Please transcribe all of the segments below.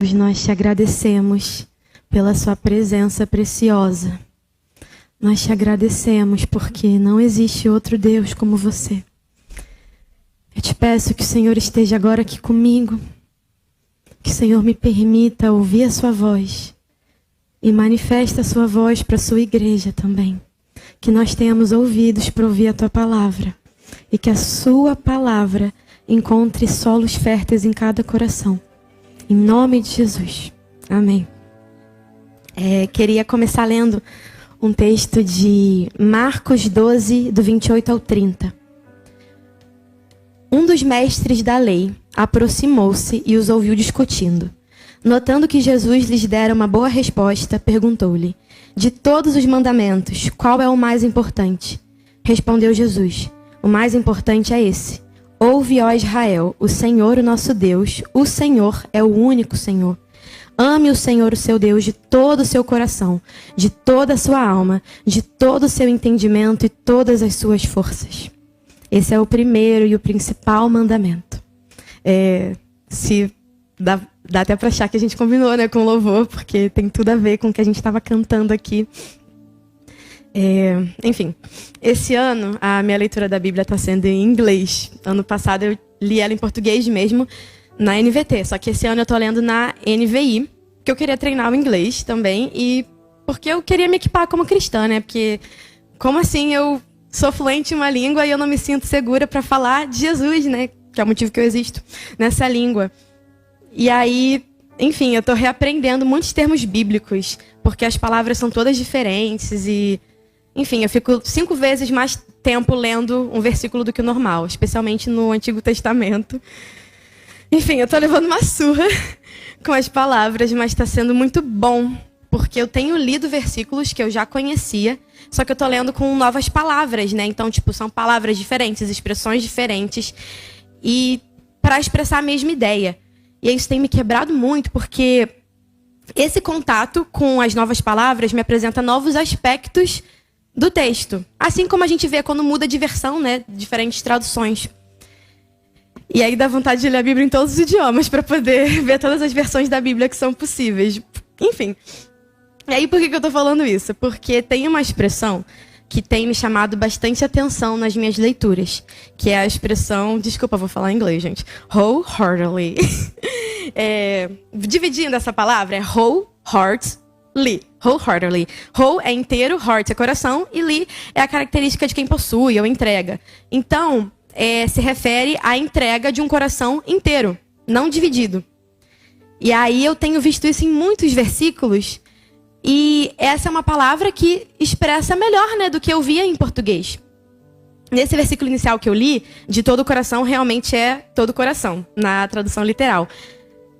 Nós te agradecemos pela sua presença preciosa. Nós te agradecemos porque não existe outro Deus como você. Eu te peço que o Senhor esteja agora aqui comigo. Que o Senhor me permita ouvir a sua voz. E manifesta a sua voz para a sua igreja também. Que nós tenhamos ouvidos para ouvir a tua palavra. E que a sua palavra encontre solos férteis em cada coração. Em nome de Jesus. Amém. Queria começar lendo um texto de Marcos 12, do 28 ao 30. Um dos mestres da lei aproximou-se e os ouviu discutindo. Notando que Jesus lhes dera uma boa resposta, perguntou-lhe: de todos os mandamentos, qual é o mais importante? Respondeu Jesus: o mais importante é esse. Ouve, ó Israel, o Senhor, o nosso Deus, o Senhor é o único Senhor. Ame o Senhor, o seu Deus, de todo o seu coração, de toda a sua alma, de todo o seu entendimento e todas as suas forças. Esse é o primeiro e o principal mandamento. Dá até para achar que a gente combinou, né, com o louvor, porque tem tudo a ver com o que a gente estava cantando aqui. Enfim, esse ano a minha leitura da Bíblia está sendo em inglês. Ano passado eu li ela em português mesmo, na NVT. Só que esse ano eu estou lendo na NVI, porque eu queria treinar o inglês também e porque eu queria me equipar como cristã, né? Porque como assim eu sou fluente em uma língua e eu não me sinto segura para falar de Jesus, né? Que é o motivo que eu existo nessa língua. E aí, enfim, eu estou reaprendendo muitos termos bíblicos, porque as palavras são todas diferentes e... Enfim, eu fico 5 vezes mais tempo lendo um versículo do que o normal, especialmente no Antigo Testamento. Enfim, eu tô levando uma surra com as palavras, mas está sendo muito bom, porque eu tenho lido versículos que eu já conhecia, só que eu tô lendo com novas palavras, né? Então, são palavras diferentes, expressões diferentes, e para expressar a mesma ideia. E isso tem me quebrado muito, porque esse contato com as novas palavras me apresenta novos aspectos do texto. Assim como a gente vê quando muda de versão, né? Diferentes traduções. E aí dá vontade de ler a Bíblia em todos os idiomas para poder ver todas as versões da Bíblia que são possíveis. Enfim. E aí por que eu tô falando isso? Porque tem uma expressão que tem me chamado bastante atenção nas minhas leituras, que é a expressão... Desculpa, vou falar em inglês, gente. Wholeheartedly. Dividindo essa palavra, é wholeheartedly. Wholeheartedly. Whole é inteiro, heart é coração, e li é a característica de quem possui ou entrega. Então, se refere à entrega de um coração inteiro, não dividido. E aí eu tenho visto isso em muitos versículos, e essa é uma palavra que expressa melhor, né, do que eu via em português. Nesse versículo inicial que eu li, de todo o coração, realmente é todo o coração, na tradução literal.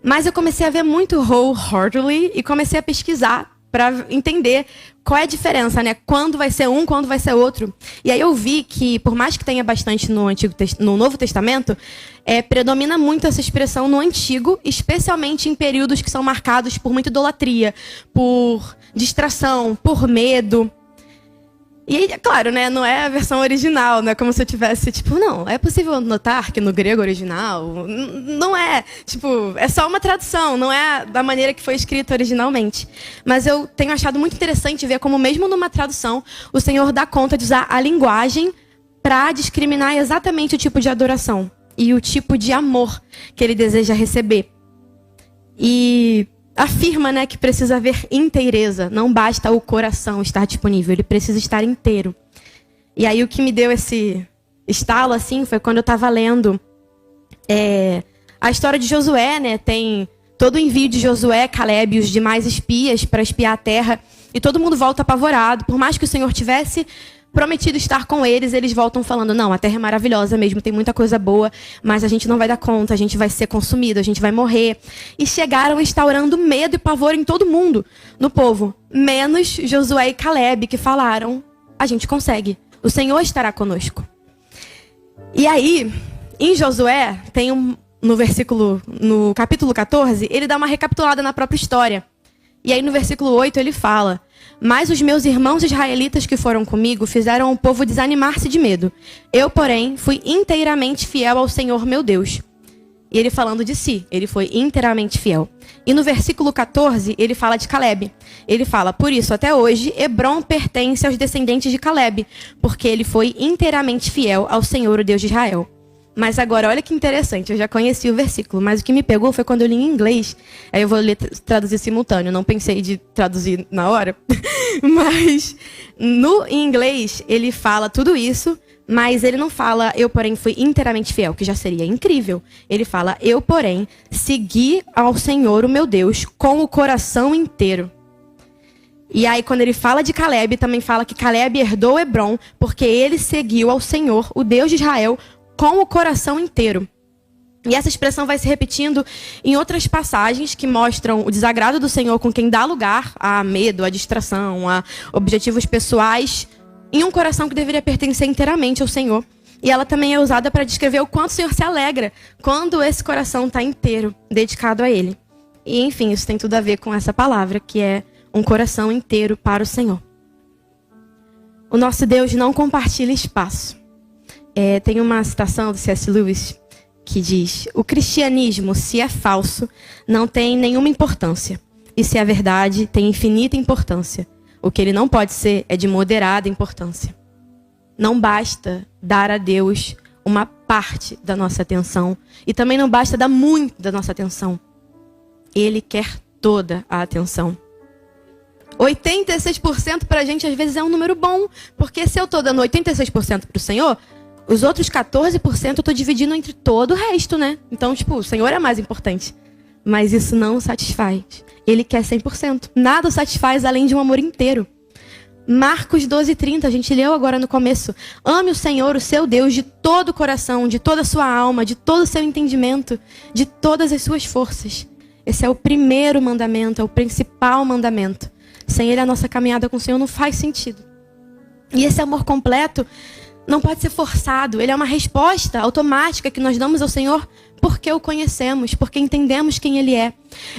Mas eu comecei a ver muito wholeheartedly e comecei a pesquisar para entender qual é a diferença, né? Quando vai ser um, quando vai ser outro. E aí eu vi que, por mais que tenha bastante no Novo Testamento, predomina muito essa expressão no Antigo, especialmente em períodos que são marcados por muita idolatria, por distração, por medo. E, claro, né, não é a versão original, não é como se eu tivesse, não, é possível notar que no grego original, não é, é só uma tradução, não é da maneira que foi escrito originalmente. Mas eu tenho achado muito interessante ver como mesmo numa tradução, o Senhor dá conta de usar a linguagem para discriminar exatamente o tipo de adoração e o tipo de amor que ele deseja receber. E... afirma, né, que precisa haver inteireza. Não basta o coração estar disponível, ele precisa estar inteiro. E aí o que me deu esse estalo, assim, foi quando eu estava lendo a história de Josué, né? Tem todo o envio de Josué, Caleb e os demais espias para espiar a terra. E todo mundo volta apavorado. Por mais que o Senhor tivesse prometido estar com eles, eles voltam falando, não, a terra é maravilhosa mesmo, tem muita coisa boa, mas a gente não vai dar conta, a gente vai ser consumido, a gente vai morrer. E chegaram instaurando medo e pavor em todo mundo, no povo, menos Josué e Caleb, que falaram, a gente consegue, o Senhor estará conosco. E aí, em Josué, no capítulo 14, ele dá uma recapitulada na própria história. E aí no versículo 8 ele fala: mas os meus irmãos israelitas que foram comigo fizeram o povo desanimar-se de medo. Eu, porém, fui inteiramente fiel ao Senhor meu Deus. E ele falando de si, ele foi inteiramente fiel. E no versículo 14, ele fala de Caleb. Ele fala, por isso, até hoje, Hebrom pertence aos descendentes de Caleb, porque ele foi inteiramente fiel ao Senhor, o Deus de Israel. Mas agora, olha que interessante, eu já conheci o versículo, mas o que me pegou foi quando eu li em inglês. Aí eu vou traduzir simultâneo, não pensei de traduzir na hora. Mas em inglês, ele fala tudo isso, mas ele não fala, eu, porém, fui inteiramente fiel, que já seria incrível. Ele fala, eu, porém, segui ao Senhor, o meu Deus, com o coração inteiro. E aí, quando ele fala de Caleb, também fala que Caleb herdou Hebrom, porque ele seguiu ao Senhor, o Deus de Israel, com o coração inteiro. E essa expressão vai se repetindo em outras passagens que mostram o desagrado do Senhor com quem dá lugar a medo, a distração, a objetivos pessoais, em um coração que deveria pertencer inteiramente ao Senhor. E ela também é usada para descrever o quanto o Senhor se alegra quando esse coração está inteiro, dedicado a Ele. E, enfim, isso tem tudo a ver com essa palavra, que é um coração inteiro para o Senhor. O nosso Deus não compartilha espaço. Tem uma citação do C.S. Lewis que diz, o cristianismo, se é falso, não tem nenhuma importância. E se é verdade, tem infinita importância. O que ele não pode ser é de moderada importância. Não basta dar a Deus uma parte da nossa atenção. E também não basta dar muito da nossa atenção. Ele quer toda a atenção. 86% para a gente às vezes é um número bom. Porque se eu estou dando 86% para o Senhor, os outros 14% eu estou dividindo entre todo o resto, né? Então, o Senhor é mais importante. Mas isso não o satisfaz. Ele quer 100%. Nada o satisfaz além de um amor inteiro. Marcos 12:30, a gente leu agora no começo. Ame o Senhor, o seu Deus, de todo o coração, de toda a sua alma, de todo o seu entendimento, de todas as suas forças. Esse é o primeiro mandamento, é o principal mandamento. Sem ele, a nossa caminhada com o Senhor não faz sentido. E esse amor completo não pode ser forçado. Ele é uma resposta automática que nós damos ao Senhor porque o conhecemos, porque entendemos quem Ele é.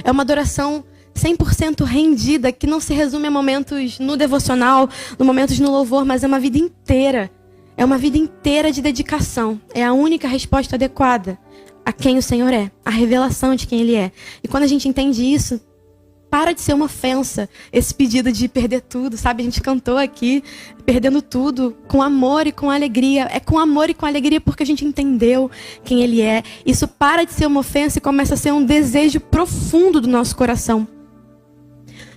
É uma adoração 100% rendida, que não se resume a momentos no devocional, a momentos no louvor, mas é uma vida inteira. É uma vida inteira de dedicação. É a única resposta adequada a quem o Senhor é, a revelação de quem Ele é. E quando a gente entende isso, para de ser uma ofensa esse pedido de perder tudo, sabe? A gente cantou aqui, perdendo tudo, com amor e com alegria. É com amor e com alegria porque a gente entendeu quem Ele é. Isso para de ser uma ofensa e começa a ser um desejo profundo do nosso coração.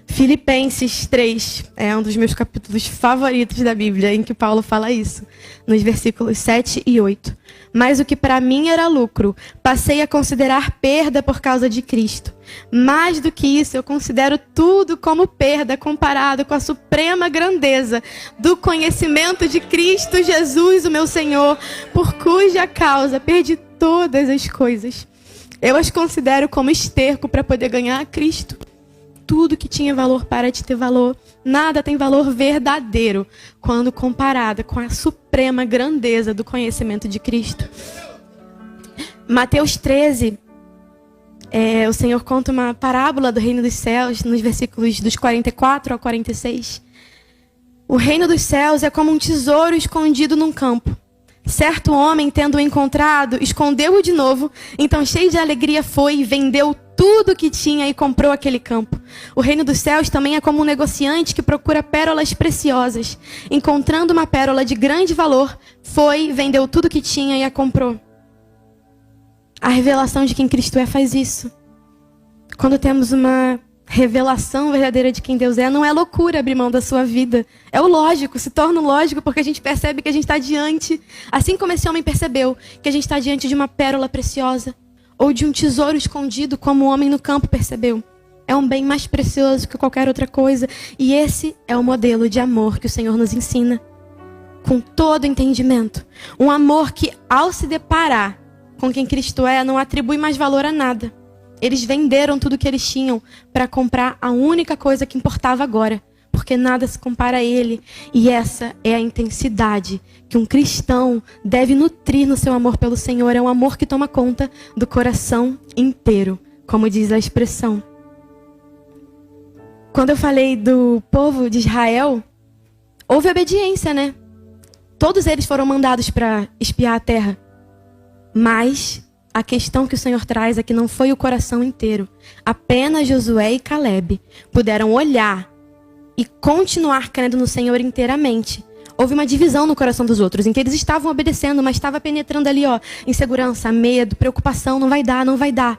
Filipenses 3 é um dos meus capítulos favoritos da Bíblia, em que Paulo fala isso, nos versículos 7 e 8. Mas o que para mim era lucro, passei a considerar perda por causa de Cristo. Mais do que isso, eu considero tudo como perda comparado com a suprema grandeza do conhecimento de Cristo Jesus, o meu Senhor, por cuja causa perdi todas as coisas. Eu as considero como esterco para poder ganhar a Cristo. Tudo que tinha valor para de ter valor. Nada tem valor verdadeiro quando comparado com a suprema grandeza do conhecimento de Cristo. Mateus 13, o Senhor conta uma parábola do reino dos céus, nos versículos dos 44 ao 46. O reino dos céus é como um tesouro escondido num campo. Certo homem, tendo-o encontrado, escondeu-o de novo. Então, cheio de alegria, foi e vendeu tudo que tinha e comprou aquele campo. O reino dos céus também é como um negociante que procura pérolas preciosas. Encontrando uma pérola de grande valor, foi, vendeu tudo que tinha e a comprou. A revelação de quem Cristo é faz isso. Quando temos uma revelação verdadeira de quem Deus é, não é loucura abrir mão da sua vida. É o lógico, se torna lógico porque a gente percebe que a gente está diante, assim como esse homem percebeu, que a gente está diante de uma pérola preciosa ou de um tesouro escondido, como o homem no campo percebeu. É um bem mais precioso que qualquer outra coisa. E esse é o modelo de amor que o Senhor nos ensina, com todo entendimento. Um amor que, ao se deparar com quem Cristo é, não atribui mais valor a nada. Eles venderam tudo que eles tinham para comprar a única coisa que importava agora, porque nada se compara a Ele. E essa é a intensidade que um cristão deve nutrir no seu amor pelo Senhor. É um amor que toma conta do coração inteiro, como diz a expressão. Quando eu falei do povo de Israel, houve obediência, né? Todos eles foram mandados para espiar a terra. Mas A questão que o Senhor traz é que não foi o coração inteiro. Apenas Josué e Caleb puderam olhar e continuar crendo no Senhor inteiramente. Houve uma divisão no coração dos outros, em que eles estavam obedecendo, mas estava penetrando ali, insegurança, medo, preocupação, não vai dar, não vai dar.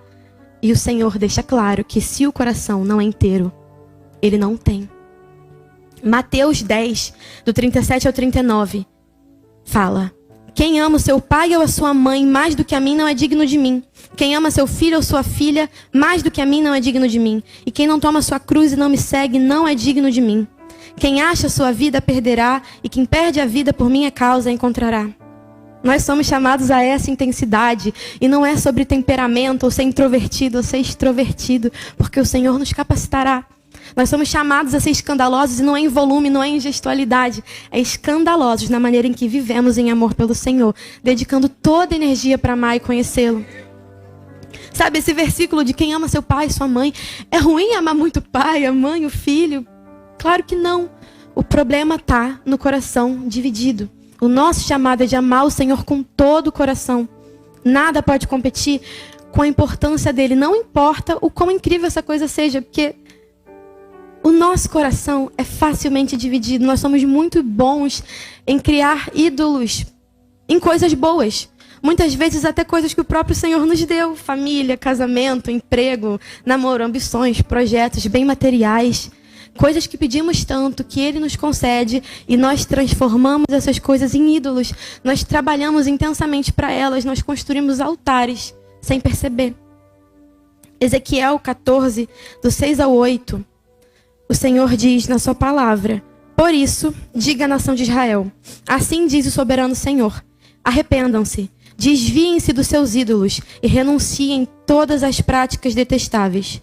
E o Senhor deixa claro que se o coração não é inteiro, ele não tem. Mateus 10, do 37 ao 39, fala: quem ama o seu pai ou a sua mãe mais do que a mim não é digno de mim. Quem ama seu filho ou sua filha mais do que a mim não é digno de mim. E quem não toma sua cruz e não me segue não é digno de mim. Quem acha sua vida perderá, e quem perde a vida por minha causa encontrará. Nós somos chamados a essa intensidade, e não é sobre temperamento, ou ser introvertido, ou ser extrovertido, porque o Senhor nos capacitará. Nós somos chamados a ser escandalosos, e não é em volume, não é em gestualidade. É escandalosos na maneira em que vivemos em amor pelo Senhor, dedicando toda a energia para amar e conhecê-lo. Sabe, esse versículo de quem ama seu pai, sua mãe, é ruim amar muito o pai, a mãe, o filho? Claro que não. O problema está no coração dividido. O nosso chamado é de amar o Senhor com todo o coração. Nada pode competir com a importância dele. Não importa o quão incrível essa coisa seja, porque o nosso coração é facilmente dividido. Nós somos muito bons em criar ídolos em coisas boas. Muitas vezes até coisas que o próprio Senhor nos deu. Família, casamento, emprego, namoro, ambições, projetos, bem materiais. Coisas que pedimos tanto, que Ele nos concede, e nós transformamos essas coisas em ídolos. Nós trabalhamos intensamente para elas, nós construímos altares sem perceber. Ezequiel 14, do 6 ao 8, o Senhor diz na sua palavra: por isso, diga à nação de Israel, assim diz o soberano Senhor, arrependam-se, desviem-se dos seus ídolos e renunciem todas as práticas detestáveis.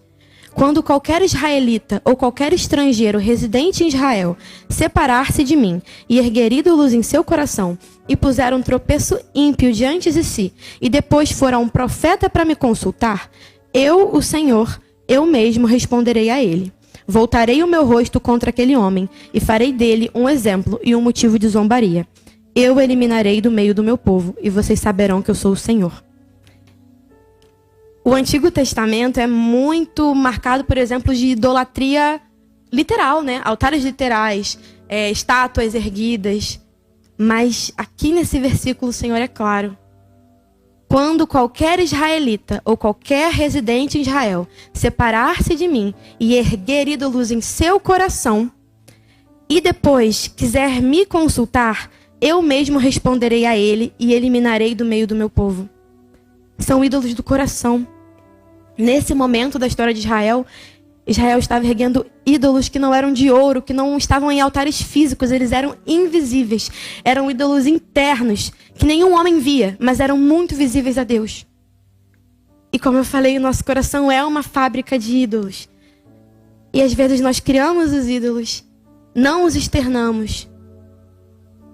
Quando qualquer israelita ou qualquer estrangeiro residente em Israel separar-se de mim e erguer ídolos em seu coração e puser um tropeço ímpio diante de si e depois for a um profeta para me consultar, eu, o Senhor, eu mesmo responderei a ele. Voltarei o meu rosto contra aquele homem e farei dele um exemplo e um motivo de zombaria. Eu o eliminarei do meio do meu povo e vocês saberão que eu sou o Senhor. O Antigo Testamento é muito marcado, por exemplo, de idolatria literal, né? Altares literais, estátuas erguidas. Mas aqui nesse versículo o Senhor é claro. Quando qualquer israelita ou qualquer residente em Israel separar-se de mim e erguer ídolos em seu coração e depois quiser me consultar, eu mesmo responderei a ele e eliminarei do meio do meu povo. São ídolos do coração. Nesse momento da história de Israel, Israel estava erguendo ídolos que não eram de ouro, que não estavam em altares físicos, eles eram invisíveis. Eram ídolos internos, que nenhum homem via, mas eram muito visíveis a Deus. E como eu falei, o nosso coração é uma fábrica de ídolos. E às vezes nós criamos os ídolos, não os externamos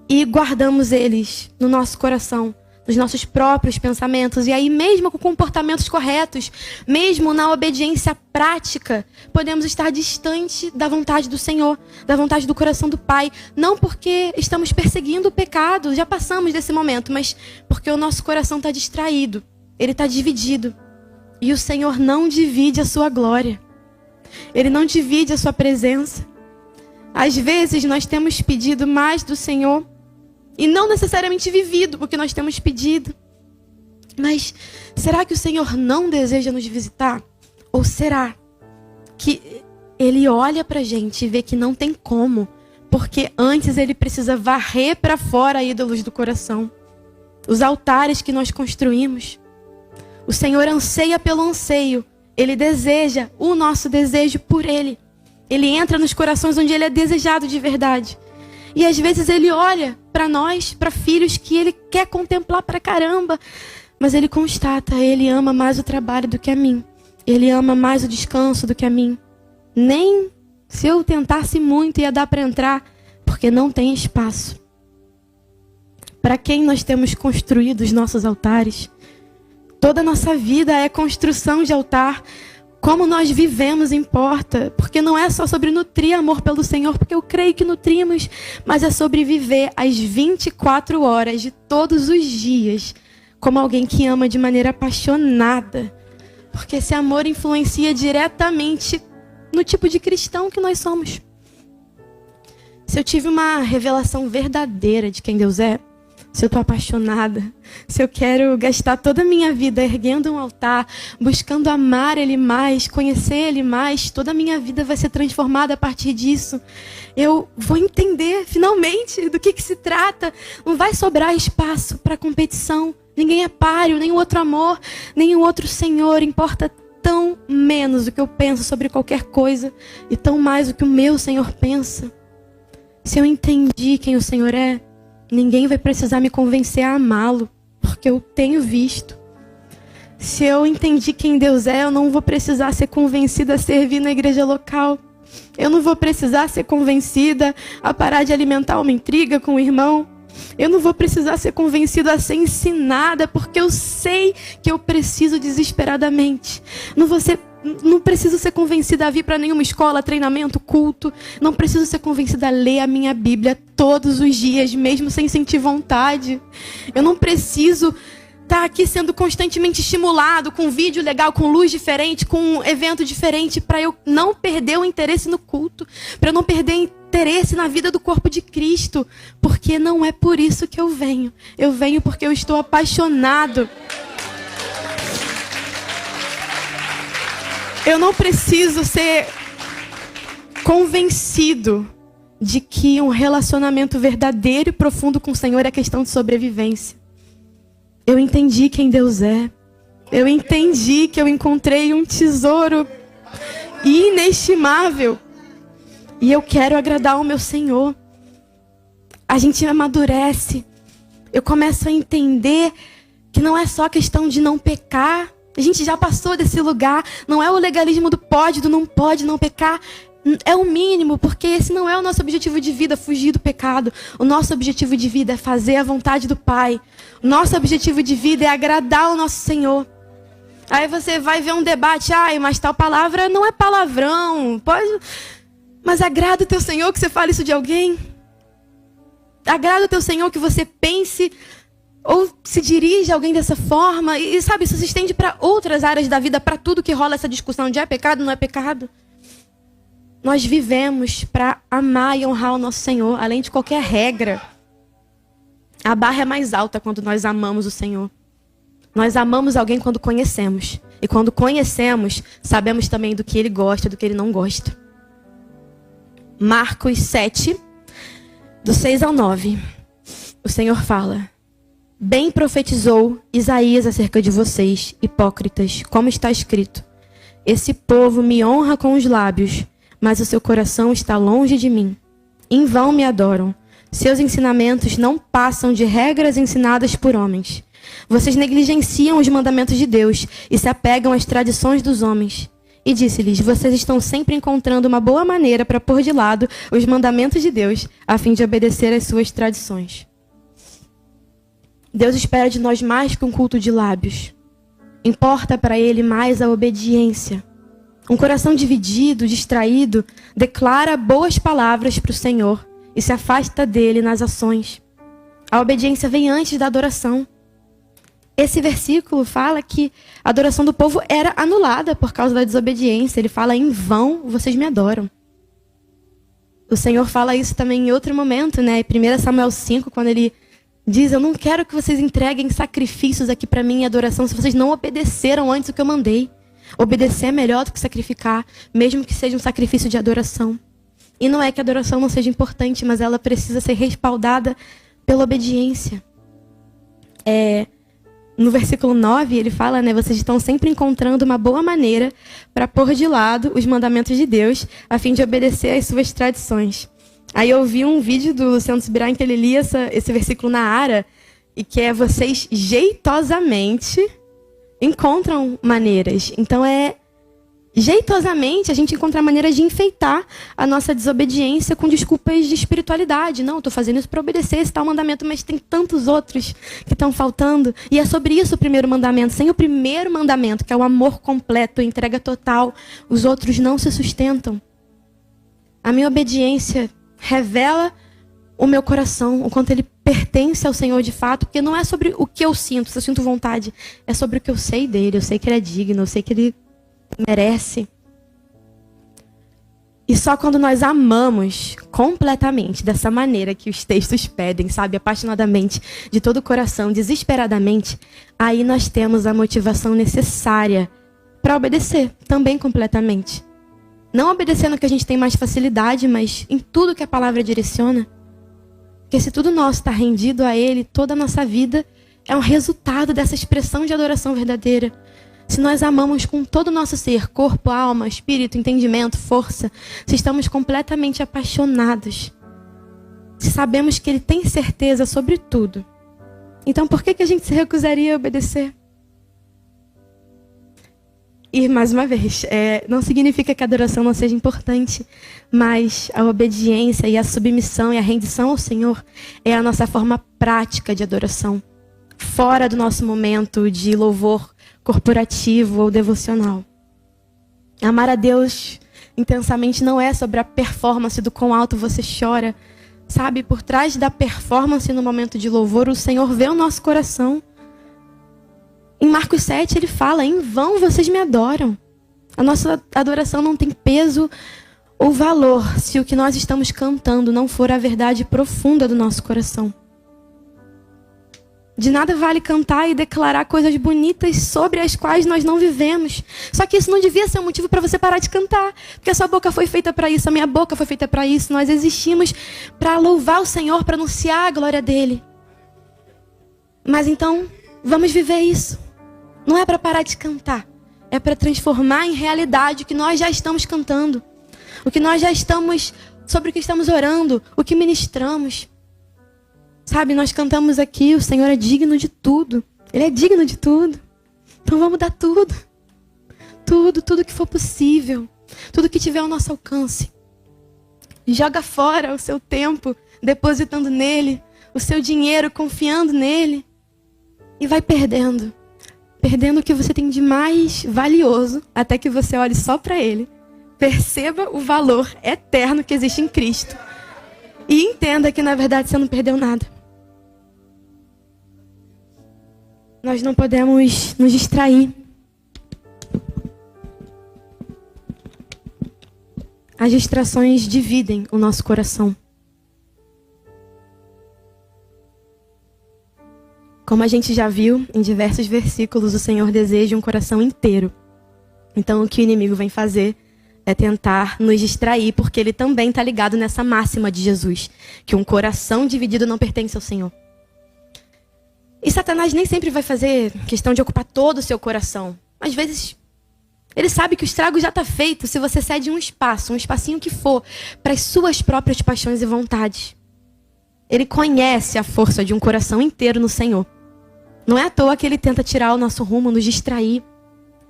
e guardamos eles no nosso coração, nos nossos próprios pensamentos. E aí, mesmo com comportamentos corretos, mesmo na obediência prática, podemos estar distante da vontade do Senhor, da vontade do coração do Pai. Não porque estamos perseguindo o pecado, já passamos desse momento, mas porque o nosso coração está distraído, ele está dividido. E o Senhor não divide a sua glória, ele não divide a sua presença. Às vezes nós temos pedido mais do Senhor, e não necessariamente vivido, porque nós temos pedido. Mas será que o Senhor não deseja nos visitar? Ou será que Ele olha pra gente e vê que não tem como? Porque antes Ele precisa varrer para fora ídolos do coração. Os altares que nós construímos. O Senhor anseia pelo anseio. Ele deseja o nosso desejo por Ele. Ele entra nos corações onde Ele é desejado de verdade. E às vezes Ele olha para nós, para filhos que Ele quer contemplar pra caramba. Mas Ele constata, Ele ama mais o trabalho do que a mim. Ele ama mais o descanso do que a mim. Nem se eu tentasse muito ia dar para entrar, porque não tem espaço. Para quem nós temos construído os nossos altares? Toda a nossa vida é construção de altar. Como nós vivemos importa, porque não é só sobre nutrir amor pelo Senhor, porque eu creio que nutrimos, mas é sobre viver as 24 horas de todos os dias como alguém que ama de maneira apaixonada. Porque esse amor influencia diretamente no tipo de cristão que nós somos. Se eu tive uma revelação verdadeira de quem Deus é, se eu estou apaixonada, se eu quero gastar toda a minha vida erguendo um altar, buscando amar Ele mais, conhecer Ele mais, toda a minha vida vai ser transformada a partir disso. Eu vou entender finalmente do que se trata. Não vai sobrar espaço para competição. Ninguém é páreo, nem o outro amor, nem o outro Senhor. Importa tão menos o que eu penso sobre qualquer coisa e tão mais o que o meu Senhor pensa. Se eu entendi quem o Senhor é, ninguém vai precisar me convencer a amá-lo, porque eu tenho visto. Se eu entendi quem Deus é, eu não vou precisar ser convencida a servir na igreja local. Eu não vou precisar ser convencida a parar de alimentar uma intriga com o irmão. Eu não vou precisar ser convencida a ser ensinada, porque eu sei que eu preciso desesperadamente. Não preciso ser convencida a vir para nenhuma escola, treinamento, culto. Não preciso ser convencida a ler a minha Bíblia todos os dias, mesmo sem sentir vontade. Eu não preciso estar aqui sendo constantemente estimulado com um vídeo legal, com luz diferente, com um evento diferente, para eu não perder o interesse no culto, para eu não perder interesse na vida do corpo de Cristo, porque não é por isso que eu venho. Eu venho porque eu estou apaixonado. Eu não preciso ser convencido de que um relacionamento verdadeiro e profundo com o Senhor é questão de sobrevivência. Eu entendi quem Deus é. Eu entendi que eu encontrei um tesouro inestimável. E eu quero agradar o meu Senhor. A gente amadurece. Eu começo a entender que não é só questão de não pecar. A gente já passou desse lugar. Não é o legalismo do pode, do não pode, não pecar. É o mínimo, porque esse não é o nosso objetivo de vida, fugir do pecado. O nosso objetivo de vida é fazer a vontade do Pai. O nosso objetivo de vida é agradar o nosso Senhor. Aí você vai ver um debate, mas tal palavra não é palavrão. Mas agrada o teu Senhor que você fale isso de alguém? Agrada o teu Senhor que você pense ou se dirige a alguém dessa forma? E sabe, isso se estende para outras áreas da vida, para tudo que rola essa discussão de é pecado, não é pecado. Nós vivemos para amar e honrar o nosso Senhor, além de qualquer regra. A barra é mais alta quando nós amamos o Senhor. Nós amamos alguém quando conhecemos. E quando conhecemos, sabemos também do que ele gosta e do que ele não gosta. Marcos 7, do 6 ao 9. O Senhor fala: bem profetizou Isaías acerca de vocês, hipócritas, como está escrito: esse povo me honra com os lábios, mas o seu coração está longe de mim. Em vão me adoram. Seus ensinamentos não passam de regras ensinadas por homens. Vocês negligenciam os mandamentos de Deus e se apegam às tradições dos homens. E disse-lhes: vocês estão sempre encontrando uma boa maneira para pôr de lado os mandamentos de Deus, a fim de obedecer às suas tradições. Deus espera de nós mais que um culto de lábios. Importa para Ele mais a obediência. Um coração dividido, distraído, declara boas palavras para o Senhor e se afasta dele nas ações. A obediência vem antes da adoração. Esse versículo fala que a adoração do povo era anulada por causa da desobediência. Ele fala: em vão vocês me adoram. O Senhor fala isso também em outro momento, né? Em 1 Samuel 5, quando ele diz: eu não quero que vocês entreguem sacrifícios aqui para mim em adoração se vocês não obedeceram antes o que eu mandei. Obedecer é melhor do que sacrificar, mesmo que seja um sacrifício de adoração. E não é que a adoração não seja importante, mas ela precisa ser respaldada pela obediência. No versículo 9, ele fala, né? Vocês estão sempre encontrando uma boa maneira para pôr de lado os mandamentos de Deus, a fim de obedecer às suas tradições. Aí eu vi um vídeo do Luciano Subirá em que ele lia esse versículo na Ara, e que é: vocês jeitosamente encontram maneiras. Então jeitosamente a gente encontra maneiras de enfeitar a nossa desobediência com desculpas de espiritualidade. Não, estou fazendo isso para obedecer esse tal mandamento, mas tem tantos outros que estão faltando. E é sobre isso o primeiro mandamento. Sem o primeiro mandamento, que é o amor completo, a entrega total, os outros não se sustentam. A minha obediência revela o meu coração, o quanto ele pertence ao Senhor de fato, porque não é sobre o que eu sinto, se eu sinto vontade, é sobre o que eu sei dele, eu sei que ele é digno, eu sei que ele merece. E só quando nós amamos completamente, dessa maneira que os textos pedem, sabe, apaixonadamente, de todo o coração, desesperadamente, aí nós temos a motivação necessária para obedecer, também completamente. Não obedecer no que a gente tem mais facilidade, mas em tudo que a palavra direciona. Porque se tudo nosso está rendido a Ele, toda a nossa vida é um resultado dessa expressão de adoração verdadeira. Se nós amamos com todo o nosso ser, corpo, alma, espírito, entendimento, força, se estamos completamente apaixonados, se sabemos que Ele tem certeza sobre tudo, então por que a gente se recusaria a obedecer? E, mais uma vez, não significa que a adoração não seja importante, mas a obediência e a submissão e a rendição ao Senhor é a nossa forma prática de adoração, fora do nosso momento de louvor corporativo ou devocional. Amar a Deus intensamente não é sobre a performance do quão alto você chora. Sabe, por trás da performance no momento de louvor, o Senhor vê o nosso coração. Em Marcos 7 ele fala, em vão vocês me adoram. A nossa adoração não tem peso ou valor se o que nós estamos cantando não for a verdade profunda do nosso coração. De nada vale cantar e declarar coisas bonitas sobre as quais nós não vivemos. Só que isso não devia ser um motivo para você parar de cantar. Porque a sua boca foi feita para isso, a minha boca foi feita para isso. Nós existimos para louvar o Senhor, para anunciar a glória dEle. Mas então, vamos viver isso. Não é para parar de cantar. É para transformar em realidade o que nós já estamos cantando. O que nós já estamos, sobre o que estamos orando, o que ministramos. Sabe, nós cantamos aqui, o Senhor é digno de tudo. Ele é digno de tudo. Então vamos dar tudo. Tudo que for possível. Tudo que tiver ao nosso alcance. Joga fora o seu tempo, depositando nele. O seu dinheiro, confiando nele. E vai perdendo. Perdendo o que você tem de mais valioso, até que você olhe só para ele. Perceba o valor eterno que existe em Cristo. E entenda que, na verdade, você não perdeu nada. Nós não podemos nos distrair. As distrações dividem o nosso coração. Como a gente já viu em diversos versículos, o Senhor deseja um coração inteiro. Então, o que o inimigo vem fazer é tentar nos distrair, porque ele também está ligado nessa máxima de Jesus, que um coração dividido não pertence ao Senhor. E Satanás nem sempre vai fazer questão de ocupar todo o seu coração. Às vezes, ele sabe que o estrago já está feito se você cede um espacinho que for, para as suas próprias paixões e vontades. Ele conhece a força de um coração inteiro no Senhor. Não é à toa que ele tenta tirar o nosso rumo, nos distrair.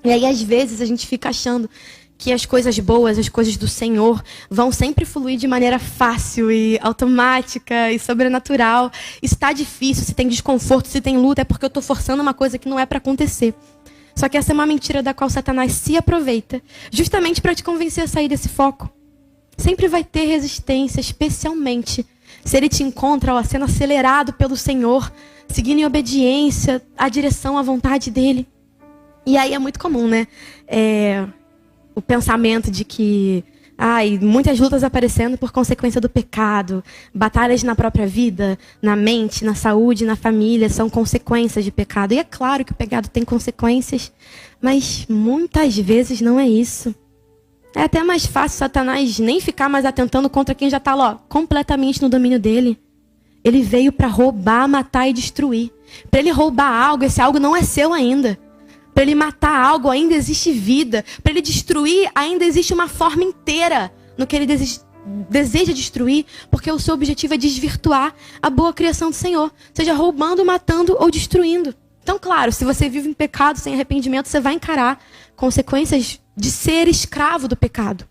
E aí, às vezes, a gente fica achando que as coisas boas, as coisas do Senhor, vão sempre fluir de maneira fácil e automática e sobrenatural. Isso está difícil, se tem desconforto, se tem luta, é porque eu estou forçando uma coisa que não é para acontecer. Só que essa é uma mentira da qual Satanás se aproveita, justamente para te convencer a sair desse foco. Sempre vai ter resistência, especialmente se ele te encontra sendo acelerado pelo Senhor, seguindo em obediência à direção, à vontade dele. E aí é muito comum, né? O pensamento de que muitas lutas aparecendo por consequência do pecado, batalhas na própria vida, na mente, na saúde, na família, são consequências de pecado. E é claro que o pecado tem consequências, mas muitas vezes não é isso. É até mais fácil Satanás nem ficar mais atentando contra quem já está lá, completamente no domínio dele. Ele veio para roubar, matar e destruir. Para ele roubar algo, esse algo não é seu ainda. Para ele matar algo, ainda existe vida. Para ele destruir, ainda existe uma forma inteira no que ele deseja destruir, porque o seu objetivo é desvirtuar a boa criação do Senhor, seja roubando, matando ou destruindo. Então, claro, se você vive em pecado sem arrependimento, você vai encarar consequências de ser escravo do pecado.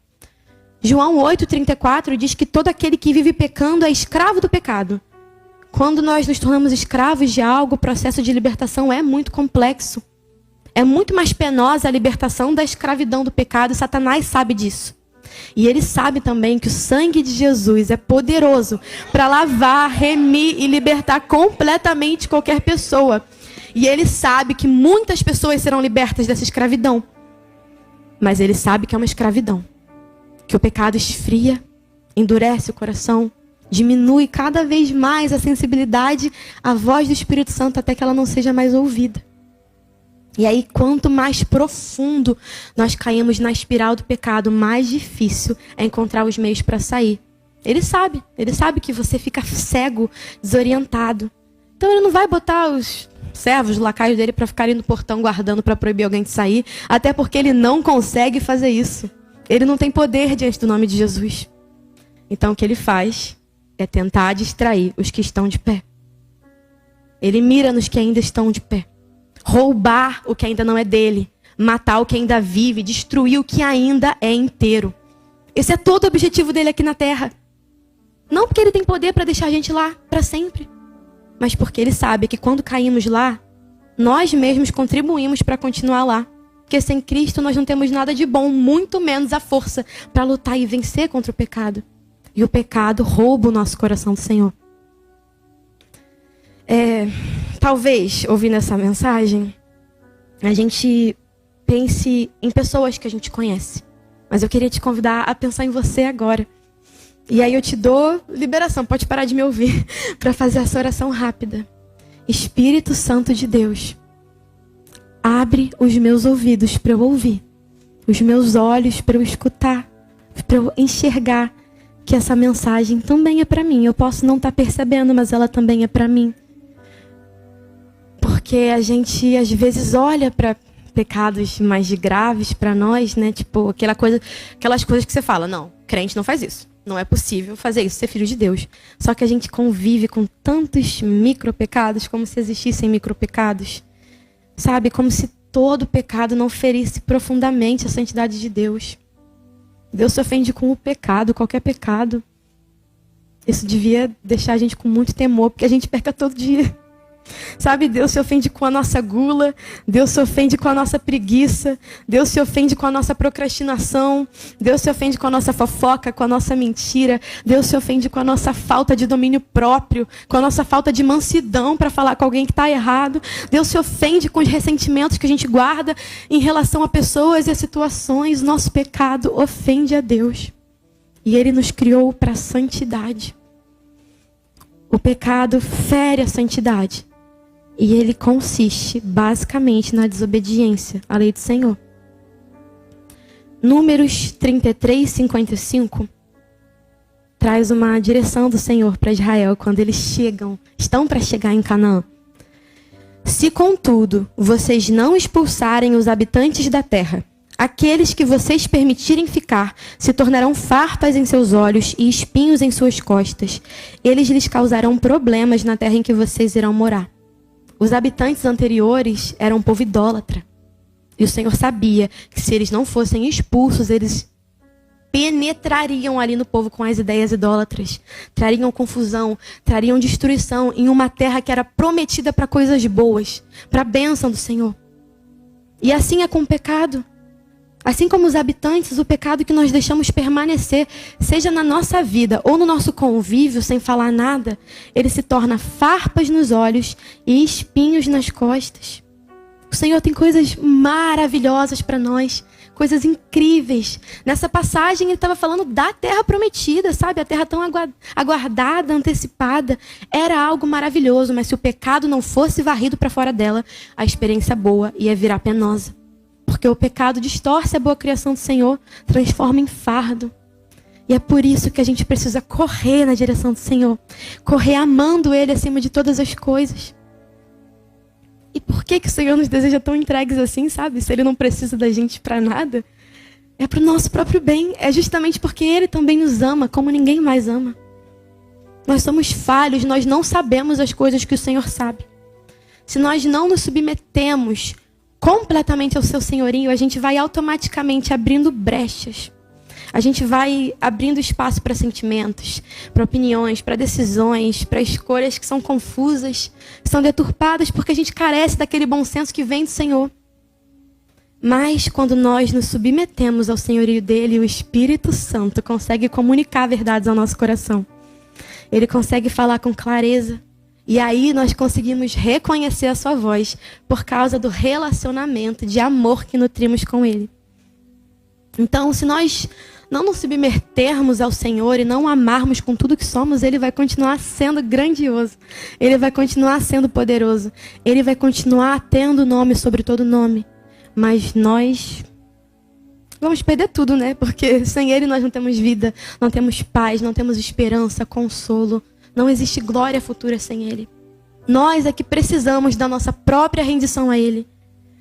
João 8,34 diz que todo aquele que vive pecando é escravo do pecado. Quando nós nos tornamos escravos de algo, o processo de libertação é muito complexo. É muito mais penosa a libertação da escravidão do pecado, e Satanás sabe disso. E ele sabe também que o sangue de Jesus é poderoso para lavar, remir e libertar completamente qualquer pessoa. E ele sabe que muitas pessoas serão libertas dessa escravidão. Mas ele sabe que é uma escravidão. Que o pecado esfria, endurece o coração, diminui cada vez mais a sensibilidade à voz do Espírito Santo até que ela não seja mais ouvida. E aí, quanto mais profundo nós caímos na espiral do pecado, mais difícil é encontrar os meios para sair. Ele sabe que você fica cego, desorientado. Então ele não vai botar os servos, os lacaios dele para ficarem no portão guardando para proibir alguém de sair, até porque ele não consegue fazer isso. Ele não tem poder diante do nome de Jesus. Então o que ele faz é tentar distrair os que estão de pé. Ele mira nos que ainda estão de pé. Roubar o que ainda não é dele. Matar o que ainda vive. Destruir o que ainda é inteiro. Esse é todo o objetivo dele aqui na terra. Não porque ele tem poder para deixar a gente lá para sempre. Mas porque ele sabe que quando caímos lá, nós mesmos contribuímos para continuar lá. Porque sem Cristo nós não temos nada de bom, muito menos a força para lutar e vencer contra o pecado. E o pecado rouba o nosso coração do Senhor. Talvez, ouvindo essa mensagem, a gente pense em pessoas que a gente conhece. Mas eu queria te convidar a pensar em você agora. E aí eu te dou liberação, pode parar de me ouvir, para fazer essa oração rápida. Espírito Santo de Deus, abre os meus ouvidos para eu ouvir, os meus olhos para eu escutar, para eu enxergar que essa mensagem também é para mim. Eu posso não estar percebendo, mas ela também é para mim. Porque a gente às vezes olha para pecados mais graves para nós, né? Tipo, aquelas coisas que você fala, não, crente não faz isso. Não é possível fazer isso, ser filho de Deus. Só que a gente convive com tantos micropecados, como se existissem micropecados. Sabe? Como se todo pecado não ferisse profundamente a santidade de Deus. Deus se ofende com o pecado, qualquer pecado. Isso devia deixar a gente com muito temor, porque a gente peca todo dia. Sabe, Deus se ofende com a nossa gula, Deus se ofende com a nossa preguiça, Deus se ofende com a nossa procrastinação, Deus se ofende com a nossa fofoca, com a nossa mentira, Deus se ofende com a nossa falta de domínio próprio, com a nossa falta de mansidão para falar com alguém que está errado. Deus se ofende com os ressentimentos que a gente guarda em relação a pessoas e a situações. Nosso pecado ofende a Deus e Ele nos criou para a santidade. O pecado fere a santidade. E ele consiste, basicamente, na desobediência à lei do Senhor. Números 33, 55 traz uma direção do Senhor para Israel quando eles estão para chegar em Canaã. Se, contudo, vocês não expulsarem os habitantes da terra, aqueles que vocês permitirem ficar se tornarão farpas em seus olhos e espinhos em suas costas. Eles lhes causarão problemas na terra em que vocês irão morar. Os habitantes anteriores eram um povo idólatra. E o Senhor sabia que se eles não fossem expulsos, eles penetrariam ali no povo com as ideias idólatras. Trariam confusão, trariam destruição em uma terra que era prometida para coisas boas, para a bênção do Senhor. E assim é com o pecado. Assim como os habitantes, o pecado que nós deixamos permanecer, seja na nossa vida ou no nosso convívio, sem falar nada, ele se torna farpas nos olhos e espinhos nas costas. O Senhor tem coisas maravilhosas para nós, coisas incríveis. Nessa passagem ele estava falando da terra prometida, sabe? A terra tão aguardada, antecipada. Era algo maravilhoso, mas se o pecado não fosse varrido para fora dela, a experiência boa ia virar penosa. Porque o pecado distorce a boa criação do Senhor, transforma em fardo. E é por isso que a gente precisa correr na direção do Senhor. Correr amando Ele acima de todas as coisas. E por que o Senhor nos deseja tão entregues assim, sabe? Se Ele não precisa da gente para nada. É para o nosso próprio bem. É justamente porque Ele também nos ama como ninguém mais ama. Nós somos falhos, nós não sabemos as coisas que o Senhor sabe. Se nós não nos submetemos completamente ao seu senhorio, a gente vai automaticamente abrindo brechas. A gente vai abrindo espaço para sentimentos, para opiniões, para decisões, para escolhas que são confusas, que são deturpadas, porque a gente carece daquele bom senso que vem do Senhor. Mas quando nós nos submetemos ao senhorio dele, o Espírito Santo consegue comunicar verdades ao nosso coração. Ele consegue falar com clareza. E aí nós conseguimos reconhecer a sua voz por causa do relacionamento de amor que nutrimos com ele. Então, se nós não nos submetermos ao Senhor e não amarmos com tudo que somos, ele vai continuar sendo grandioso. Ele vai continuar sendo poderoso. Ele vai continuar tendo nome sobre todo nome. Mas nós vamos perder tudo, né? Porque sem ele nós não temos vida, não temos paz, não temos esperança, consolo. Não existe glória futura sem ele. Nós é que precisamos da nossa própria rendição a ele.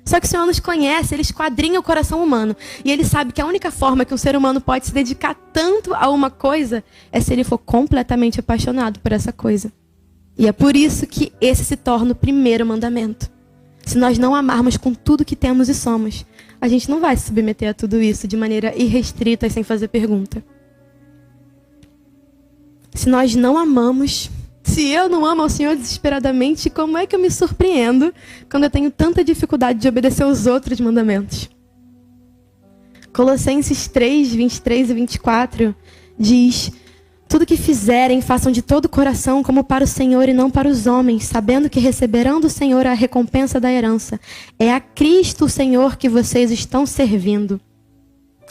Só que o Senhor nos conhece, ele esquadrinha o coração humano. E ele sabe que a única forma que um ser humano pode se dedicar tanto a uma coisa é se ele for completamente apaixonado por essa coisa. E é por isso que esse se torna o primeiro mandamento. Se nós não amarmos com tudo que temos e somos, a gente não vai se submeter a tudo isso de maneira irrestrita e sem fazer pergunta. Se nós não amamos, se eu não amo ao Senhor desesperadamente, como é que eu me surpreendo quando eu tenho tanta dificuldade de obedecer os outros mandamentos? Colossenses 3, 23 e 24 diz: tudo que fizerem, façam de todo o coração como para o Senhor e não para os homens, sabendo que receberão do Senhor a recompensa da herança. É a Cristo o Senhor que vocês estão servindo.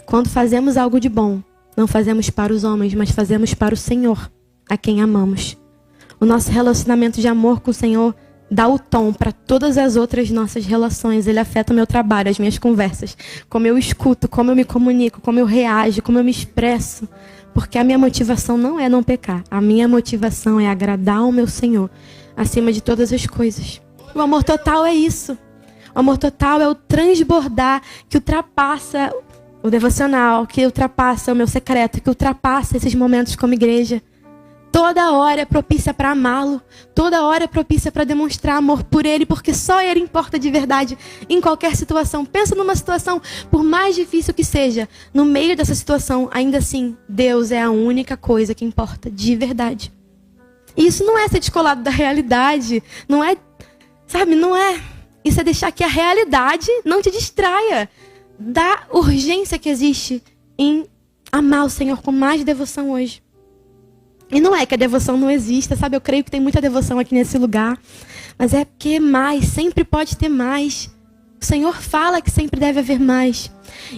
Quando fazemos algo de bom, não fazemos para os homens, mas fazemos para o Senhor, a quem amamos. O nosso relacionamento de amor com o Senhor dá o tom para todas as outras nossas relações. Ele afeta o meu trabalho, as minhas conversas, como eu escuto, como eu me comunico, como eu reajo, como eu me expresso. Porque a minha motivação não é não pecar. A minha motivação é agradar ao meu Senhor acima de todas as coisas. O amor total é isso. O amor total é o transbordar que ultrapassa o devocional, que ultrapassa o meu secreto, que ultrapassa esses momentos como igreja. Toda hora é propícia para amá-lo. Toda hora é propícia para demonstrar amor por ele, porque só ele importa de verdade em qualquer situação. Pensa numa situação, por mais difícil que seja, no meio dessa situação, ainda assim, Deus é a única coisa que importa de verdade. E isso não é ser descolado da realidade, não é, sabe, não é. Isso é deixar que a realidade não te distraia da urgência que existe em amar o Senhor com mais devoção hoje. E não é que a devoção não exista, sabe? Eu creio que tem muita devoção aqui nesse lugar. Mas é porque mais, sempre pode ter mais. O Senhor fala que sempre deve haver mais.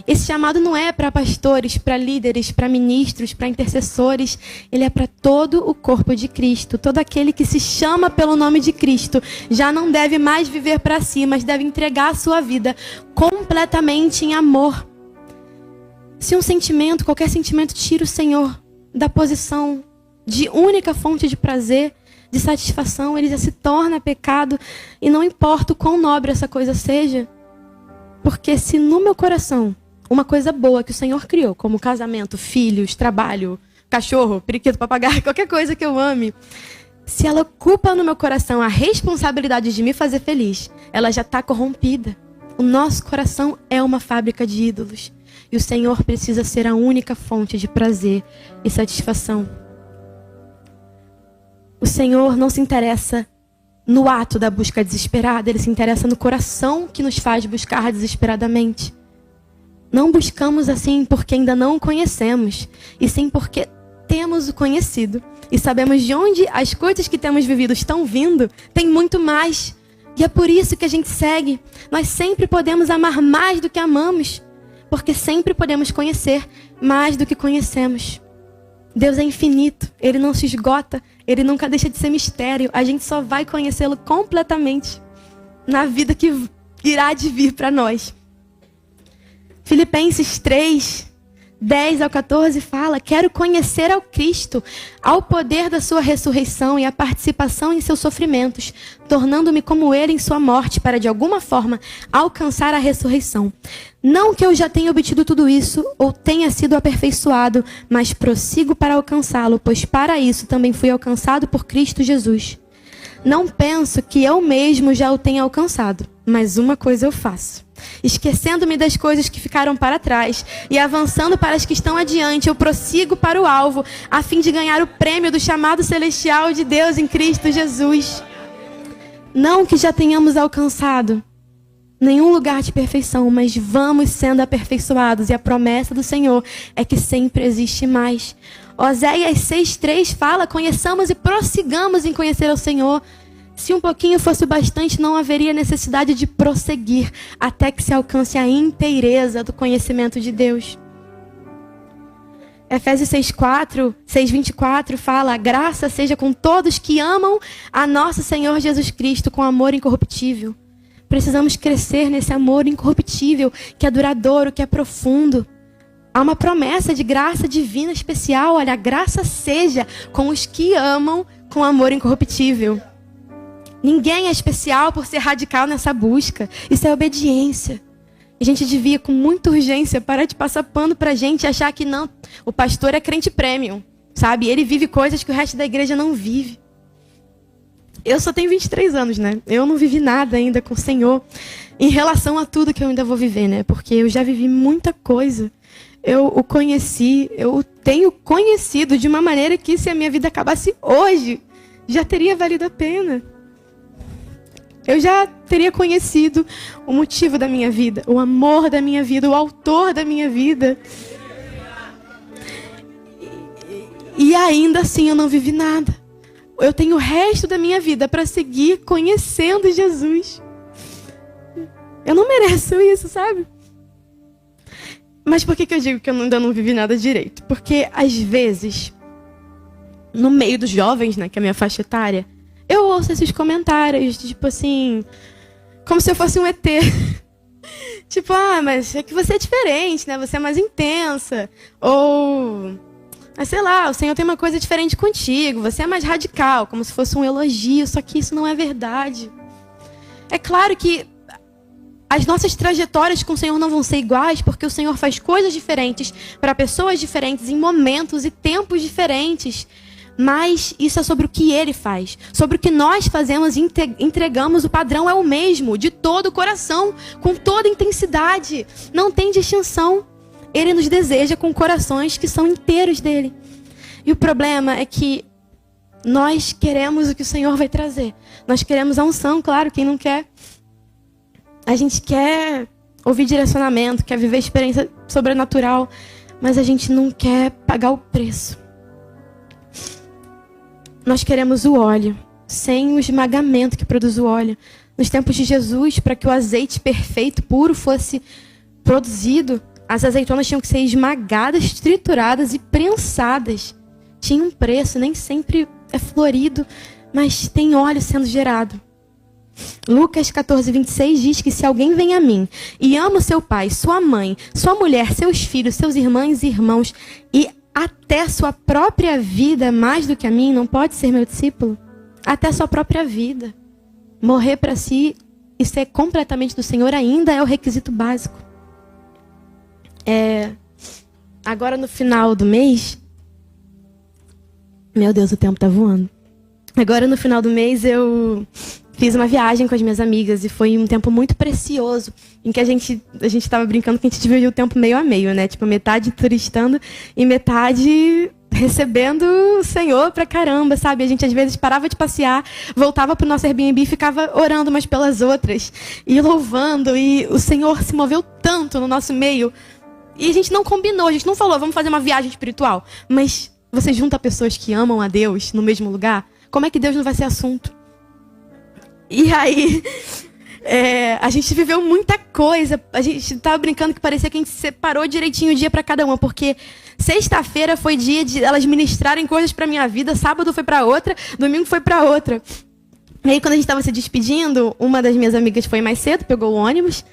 Esse chamado não é para pastores, para líderes, para ministros, para intercessores. Ele é para todo o corpo de Cristo. Todo aquele que se chama pelo nome de Cristo já não deve mais viver para si, mas deve entregar a sua vida completamente em amor. Se um sentimento, qualquer sentimento, tira o Senhor da posição de única fonte de prazer, de satisfação, ele já se torna pecado. E não importa o quão nobre essa coisa seja, porque se no meu coração uma coisa boa que o Senhor criou, como casamento, filhos, trabalho, cachorro, periquito, papagaio, qualquer coisa que eu ame, se ela ocupa no meu coração a responsabilidade de me fazer feliz, ela já está corrompida. O nosso coração é uma fábrica de ídolos. E o Senhor precisa ser a única fonte de prazer e satisfação. O Senhor não se interessa no ato da busca desesperada, ele se interessa no coração que nos faz buscar desesperadamente. Não buscamos assim porque ainda não o conhecemos, e sim porque temos o conhecido e sabemos de onde as coisas que temos vivido estão vindo, tem muito mais. E é por isso que a gente segue. Nós sempre podemos amar mais do que amamos, porque sempre podemos conhecer mais do que conhecemos. Deus é infinito, ele não se esgota, ele nunca deixa de ser mistério. A gente só vai conhecê-lo completamente na vida que irá de vir para nós. Filipenses 3, 10 ao 14 fala: quero conhecer ao Cristo, ao poder da sua ressurreição e a participação em seus sofrimentos, tornando-me como ele em sua morte, para de alguma forma alcançar a ressurreição. Não que eu já tenha obtido tudo isso ou tenha sido aperfeiçoado, mas prossigo para alcançá-lo, pois para isso também fui alcançado por Cristo Jesus. Não penso que eu mesmo já o tenha alcançado, mas uma coisa eu faço. Esquecendo-me das coisas que ficaram para trás e avançando para as que estão adiante, eu prossigo para o alvo, a fim de ganhar o prêmio do chamado celestial de Deus em Cristo Jesus. Não que já tenhamos alcançado, nenhum lugar de perfeição, mas vamos sendo aperfeiçoados. E a promessa do Senhor é que sempre existe mais. Oséias 6:3 fala: conheçamos e prossigamos em conhecer ao Senhor. Se um pouquinho fosse o bastante, não haveria necessidade de prosseguir até que se alcance a inteireza do conhecimento de Deus. Efésios 6:24 fala: graça seja com todos que amam a nosso Senhor Jesus Cristo com amor incorruptível. Precisamos crescer nesse amor incorruptível, que é duradouro, que é profundo. Há uma promessa de graça divina especial. Olha, a graça seja com os que amam com amor incorruptível. Ninguém é especial por ser radical nessa busca. Isso é obediência. A gente devia, com muita urgência, parar de passar pano pra gente e achar que não, o pastor é crente premium, sabe? Ele vive coisas que o resto da igreja não vive. Eu só tenho 23 anos, né? Eu não vivi nada ainda com o Senhor em relação a tudo que eu ainda vou viver, né? Porque eu já vivi muita coisa. Eu o conheci, eu o tenho conhecido de uma maneira que, se a minha vida acabasse hoje, já teria valido a pena. Eu já teria conhecido o motivo da minha vida, o amor da minha vida, o autor da minha vida. E ainda assim eu não vivi nada. Eu tenho o resto da minha vida para seguir conhecendo Jesus. Eu não mereço isso, sabe? Mas por que eu digo que eu ainda não vivi nada direito? Porque, às vezes, no meio dos jovens, né, que é a minha faixa etária, eu ouço esses comentários, tipo assim, como se eu fosse um ET. Tipo, mas é que você é diferente, né? Você é mais intensa. Ou, sei lá, o Senhor tem uma coisa diferente contigo. Você é mais radical, como se fosse um elogio. Só que isso não é verdade. É claro que as nossas trajetórias com o Senhor não vão ser iguais, porque o Senhor faz coisas diferentes para pessoas diferentes, em momentos e tempos diferentes. Mas isso é sobre o que Ele faz. Sobre o que nós fazemos e entregamos, o padrão é o mesmo, de todo o coração, com toda intensidade. Não tem distinção. Ele nos deseja com corações que são inteiros dele. E o problema é que nós queremos o que o Senhor vai trazer. Nós queremos a unção, claro, quem não quer. A gente quer ouvir direcionamento, quer viver experiência sobrenatural, mas a gente não quer pagar o preço. Nós queremos o óleo, sem o esmagamento que produz o óleo. Nos tempos de Jesus, para que o azeite perfeito, puro, fosse produzido, as azeitonas tinham que ser esmagadas, trituradas e prensadas. Tinha um preço, nem sempre é florido, mas tem óleo sendo gerado. Lucas 14:26 diz que se alguém vem a mim e ama seu pai, sua mãe, sua mulher, seus filhos, seus irmãos e irmãos e até sua própria vida mais do que a mim, não pode ser meu discípulo. Até sua própria vida. Morrer para si e ser completamente do Senhor ainda é o requisito básico. Agora no final do mês... Meu Deus, o tempo tá voando. Agora no final do mês eu fiz uma viagem com as minhas amigas e foi um tempo muito precioso, em que a gente estava brincando que a gente dividiu o tempo meio a meio, né? Tipo, metade turistando e metade recebendo o Senhor pra caramba, sabe? A gente às vezes parava de passear, voltava pro nosso Airbnb e ficava orando umas pelas outras e louvando, e o Senhor se moveu tanto no nosso meio. E a gente não combinou, a gente não falou, vamos fazer uma viagem espiritual. Mas você junta pessoas que amam a Deus no mesmo lugar, como é que Deus não vai ser assunto? E aí, a gente viveu muita coisa. A gente estava brincando que parecia que a gente separou direitinho o dia para cada uma, porque sexta-feira foi dia de elas ministrarem coisas para minha vida, sábado foi para outra, domingo foi para outra. E aí, quando a gente estava se despedindo, uma das minhas amigas foi mais cedo, pegou o ônibus,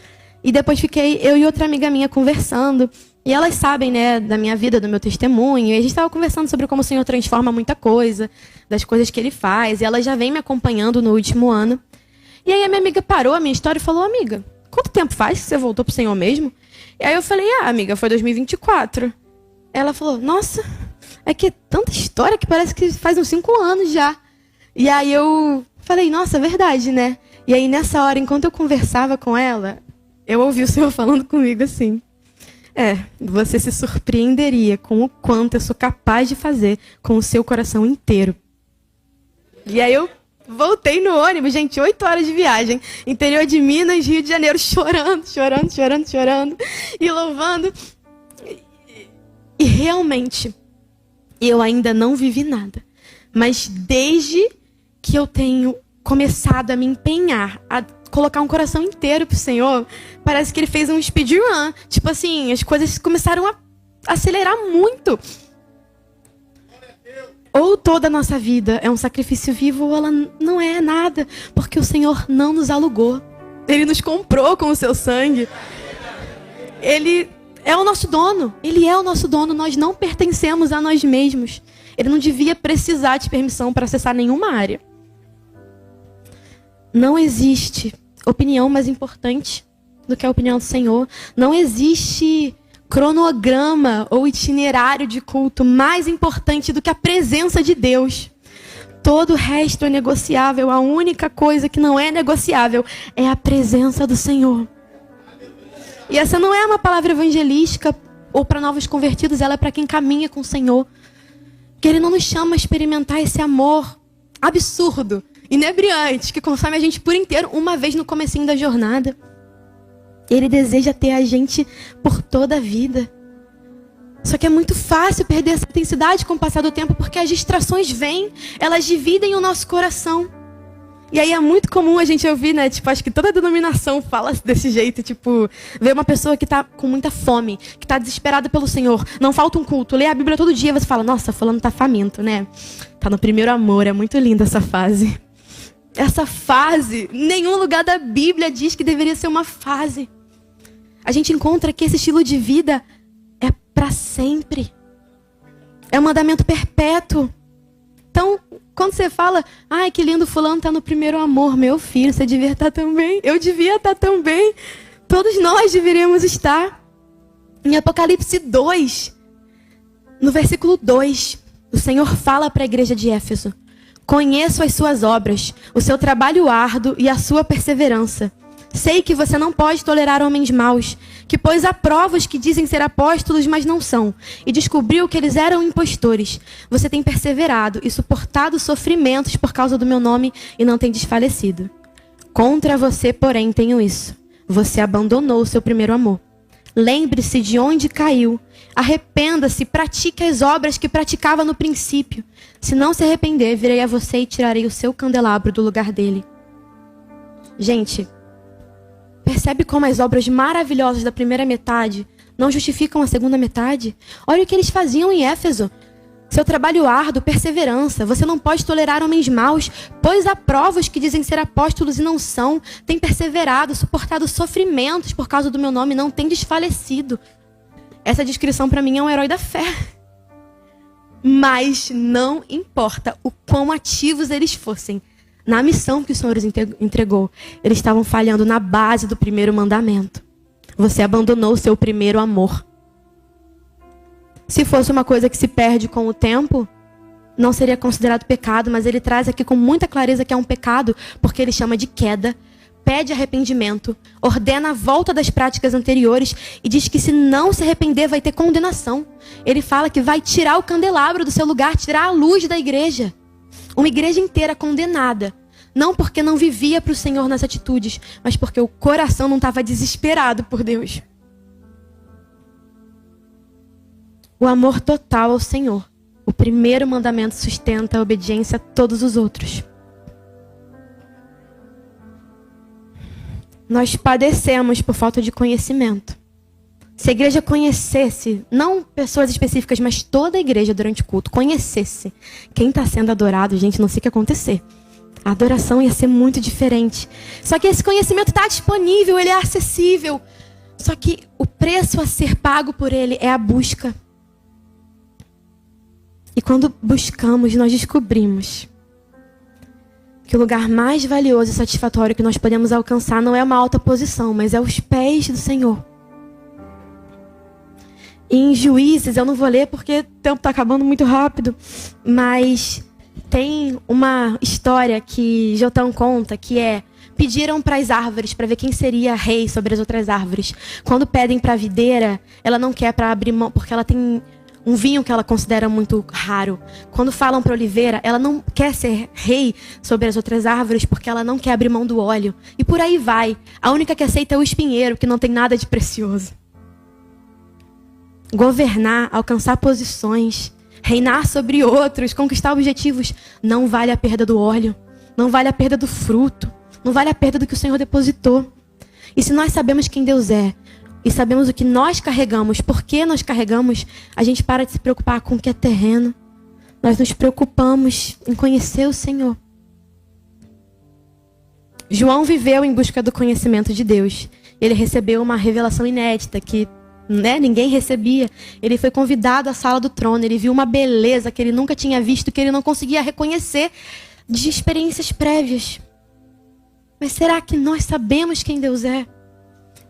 e depois fiquei eu e outra amiga minha conversando. E elas sabem, né, da minha vida, do meu testemunho. E a gente estava conversando sobre como o Senhor transforma muita coisa, das coisas que Ele faz. E elas já vêm me acompanhando no último ano. E aí a minha amiga parou a minha história e falou: amiga, quanto tempo faz que você voltou pro Senhor mesmo? E aí eu falei: amiga, foi 2024. Ela falou: nossa, é que é tanta história que parece que faz uns 5 anos já. E aí eu falei: nossa, é verdade, né? E aí nessa hora, enquanto eu conversava com ela, eu ouvi o Senhor falando comigo assim: você se surpreenderia com o quanto eu sou capaz de fazer com o seu coração inteiro. E aí eu Voltei no ônibus, gente, 8 horas de viagem. Interior de Minas, Rio de Janeiro, chorando, chorando, chorando, chorando. E louvando. E realmente, eu ainda não vivi nada. Mas desde que eu tenho começado a me empenhar, a colocar um coração inteiro pro Senhor, parece que ele fez um speedrun. Tipo assim, as coisas começaram a acelerar muito. Ou toda a nossa vida é um sacrifício vivo, ou ela não é nada, porque o Senhor não nos alugou. Ele nos comprou com o seu sangue. Ele é o nosso dono. Ele é o nosso dono. Nós não pertencemos a nós mesmos. Ele não devia precisar de permissão para acessar nenhuma área. Não existe opinião mais importante do que a opinião do Senhor. Não existe cronograma ou itinerário de culto mais importante do que a presença de Deus. Todo o resto é negociável. A única coisa que não é negociável é a presença do Senhor. E essa não é uma palavra evangelística ou para novos convertidos, ela é para quem caminha com o Senhor. Que Ele não nos chama a experimentar esse amor absurdo, inebriante, que consome a gente por inteiro uma vez no comecinho da jornada. Ele deseja ter a gente por toda a vida. Só que é muito fácil perder essa intensidade com o passar do tempo, porque as distrações vêm, elas dividem o nosso coração. E aí é muito comum a gente ouvir, né? Tipo, acho que toda denominação fala desse jeito. Tipo, ver uma pessoa que tá com muita fome, que tá desesperada pelo Senhor. Não falta um culto. Lê a Bíblia todo dia, você fala, nossa, fulano tá faminto, né? Tá no primeiro amor, é muito linda essa fase. Essa fase, nenhum lugar da Bíblia diz que deveria ser uma fase. A gente encontra que esse estilo de vida é para sempre. É um mandamento perpétuo. Então, quando você fala, ai, que lindo, fulano tá no primeiro amor, meu filho, você devia estar também. Eu devia estar também. Todos nós deveríamos estar. Em Apocalipse 2, no versículo 2, o Senhor fala para a igreja de Éfeso: conheço as suas obras, o seu trabalho árduo e a sua perseverança. Sei que você não pode tolerar homens maus, que pôs à prova os que dizem ser apóstolos, mas não são, e descobriu que eles eram impostores. Você tem perseverado e suportado sofrimentos por causa do meu nome e não tem desfalecido. Contra você, porém, tenho isso: você abandonou o seu primeiro amor. Lembre-se de onde caiu. Arrependa-se, pratique as obras que praticava no princípio. Se não se arrepender, virei a você e tirarei o seu candelabro do lugar dele. Gente, percebe como as obras maravilhosas da primeira metade não justificam a segunda metade? Olha o que eles faziam em Éfeso. Seu trabalho árduo, perseverança. Você não pode tolerar homens maus, pois há provas que dizem ser apóstolos e não são. Tem perseverado, suportado sofrimentos por causa do meu nome, não tem desfalecido. Essa descrição para mim é um herói da fé. Mas não importa o quão ativos eles fossem na missão que o Senhor os entregou, eles estavam falhando na base do primeiro mandamento. Você abandonou o seu primeiro amor. Se fosse uma coisa que se perde com o tempo, não seria considerado pecado, mas ele traz aqui com muita clareza que é um pecado, porque ele chama de queda, pede arrependimento, ordena a volta das práticas anteriores e diz que se não se arrepender vai ter condenação. Ele fala que vai tirar o candelabro do seu lugar, tirar a luz da igreja. Uma igreja inteira condenada, não porque não vivia para o Senhor nas atitudes, mas porque o coração não estava desesperado por Deus. O amor total ao Senhor. O primeiro mandamento sustenta a obediência a todos os outros. Nós padecemos por falta de conhecimento. Se a igreja conhecesse, não pessoas específicas, mas toda a igreja durante o culto, conhecesse quem está sendo adorado, gente, não sei o que ia acontecer. A adoração ia ser muito diferente. Só que esse conhecimento está disponível, ele é acessível. Só que o preço a ser pago por ele é a busca. E quando buscamos, nós descobrimos que o lugar mais valioso e satisfatório que nós podemos alcançar não é uma alta posição, mas é os pés do Senhor. E em Juízes, eu não vou ler porque o tempo está acabando muito rápido, mas tem uma história que Jotão conta, que é: pediram para as árvores para ver quem seria rei sobre as outras árvores. Quando pedem para a videira, ela não quer para abrir mão, porque ela tem um vinho que ela considera muito raro. Quando falam para a oliveira, ela não quer ser rei sobre as outras árvores porque ela não quer abrir mão do óleo. E por aí vai. A única que aceita é o espinheiro, que não tem nada de precioso. Governar, alcançar posições, reinar sobre outros, conquistar objetivos, não vale a perda do óleo, não vale a perda do fruto, não vale a perda do que o Senhor depositou. E se nós sabemos quem Deus é, e sabemos o que nós carregamos, por que nós carregamos, a gente para de se preocupar com o que é terreno. Nós nos preocupamos em conhecer o Senhor. João viveu em busca do conhecimento de Deus. Ele recebeu uma revelação inédita que ninguém recebia. Ele foi convidado à sala do trono. Ele viu uma beleza que ele nunca tinha visto, que ele não conseguia reconhecer de experiências prévias. Mas será que nós sabemos quem Deus é?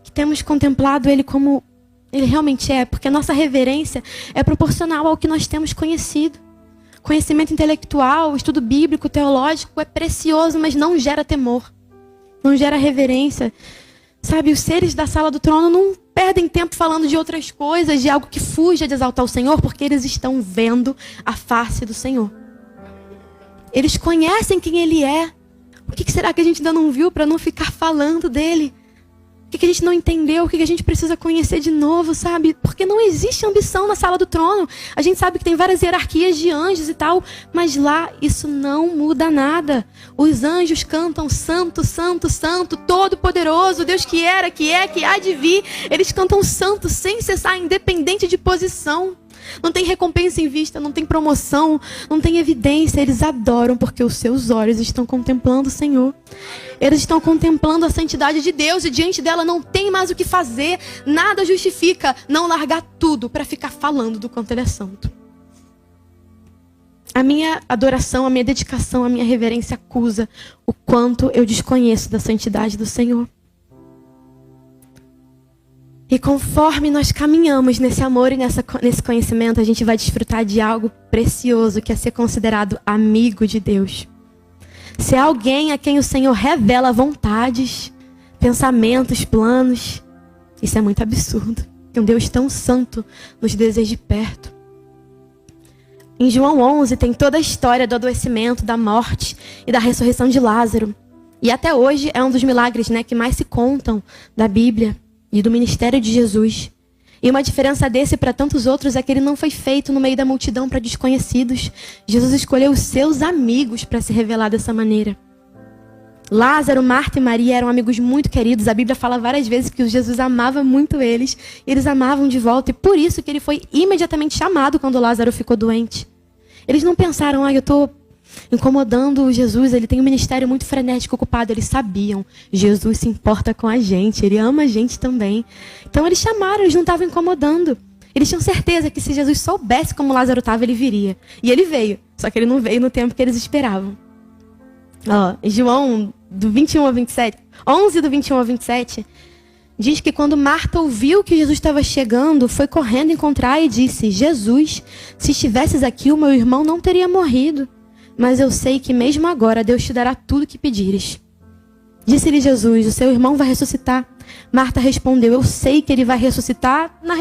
Que temos contemplado Ele como Ele realmente é? Porque a nossa reverência é proporcional ao que nós temos conhecido. Conhecimento intelectual, estudo bíblico, teológico é precioso, mas não gera temor. Não gera reverência. Sabe, os seres da sala do trono não perdem tempo falando de outras coisas, de algo que fuja de exaltar o Senhor, porque eles estão vendo a face do Senhor. Eles conhecem quem Ele é. O que será que a gente ainda não viu para não ficar falando dele? O que a gente não entendeu? O que a gente precisa conhecer de novo, sabe? Porque não existe ambição na sala do trono. A gente sabe que tem várias hierarquias de anjos e tal, mas lá isso não muda nada. Os anjos cantam santo, santo, santo, todo-poderoso, Deus que era, que é, que há de vir. Eles cantam santo sem cessar, independente de posição. Não tem recompensa em vista, não tem promoção, não tem evidência. Eles adoram porque os seus olhos estão contemplando o Senhor. Eles estão contemplando a santidade de Deus e diante dela não tem mais o que fazer. Nada justifica não largar tudo para ficar falando do quanto Ele é santo. A minha adoração, a minha dedicação, a minha reverência acusa o quanto eu desconheço da santidade do Senhor. E conforme nós caminhamos nesse amor e nesse conhecimento, a gente vai desfrutar de algo precioso, que é ser considerado amigo de Deus. Ser alguém a quem o Senhor revela vontades, pensamentos, planos. Isso é muito absurdo. Que um Deus tão santo nos deseje perto. Em João 11 tem toda a história do adoecimento, da morte e da ressurreição de Lázaro. E até hoje é um dos milagres, que mais se contam da Bíblia e do ministério de Jesus. E uma diferença desse para tantos outros é que ele não foi feito no meio da multidão para desconhecidos. Jesus escolheu os seus amigos para se revelar dessa maneira. Lázaro, Marta e Maria eram amigos muito queridos. A Bíblia fala várias vezes que Jesus amava muito eles. E eles amavam de volta. E por isso que ele foi imediatamente chamado quando Lázaro ficou doente. Eles não pensaram, eu estou incomodando Jesus, ele tem um ministério muito frenético, ocupado. Eles sabiam, Jesus se importa com a gente, Ele ama a gente também. Então eles chamaram, eles não estavam incomodando. Eles tinham certeza que se Jesus soubesse como Lázaro estava, ele viria. E ele veio, só que ele não veio no tempo que eles esperavam. João, do 21 ao 27, 11 do 21 ao 27, diz que quando Marta ouviu que Jesus estava chegando, foi correndo encontrar e disse, Jesus, se estivesses aqui, o meu irmão não teria morrido. Mas eu sei que mesmo agora Deus te dará tudo o que pedires. Disse-lhe Jesus, o seu irmão vai ressuscitar. Marta respondeu, eu sei que ele vai ressuscitar na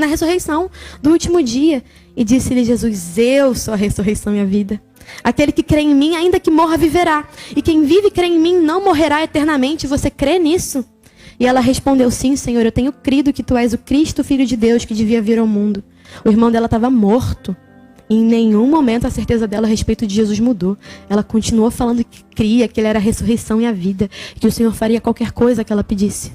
ressurreição do último dia. E disse-lhe Jesus, eu sou a ressurreição e a vida. Aquele que crê em mim, ainda que morra, viverá. E quem vive e crê em mim não morrerá eternamente. Você crê nisso? E ela respondeu, sim, Senhor, eu tenho crido que tu és o Cristo, Filho de Deus, que devia vir ao mundo. O irmão dela estava morto. E em nenhum momento a certeza dela a respeito de Jesus mudou. Ela continuou falando que cria, que Ele era a ressurreição e a vida, que o Senhor faria qualquer coisa que ela pedisse.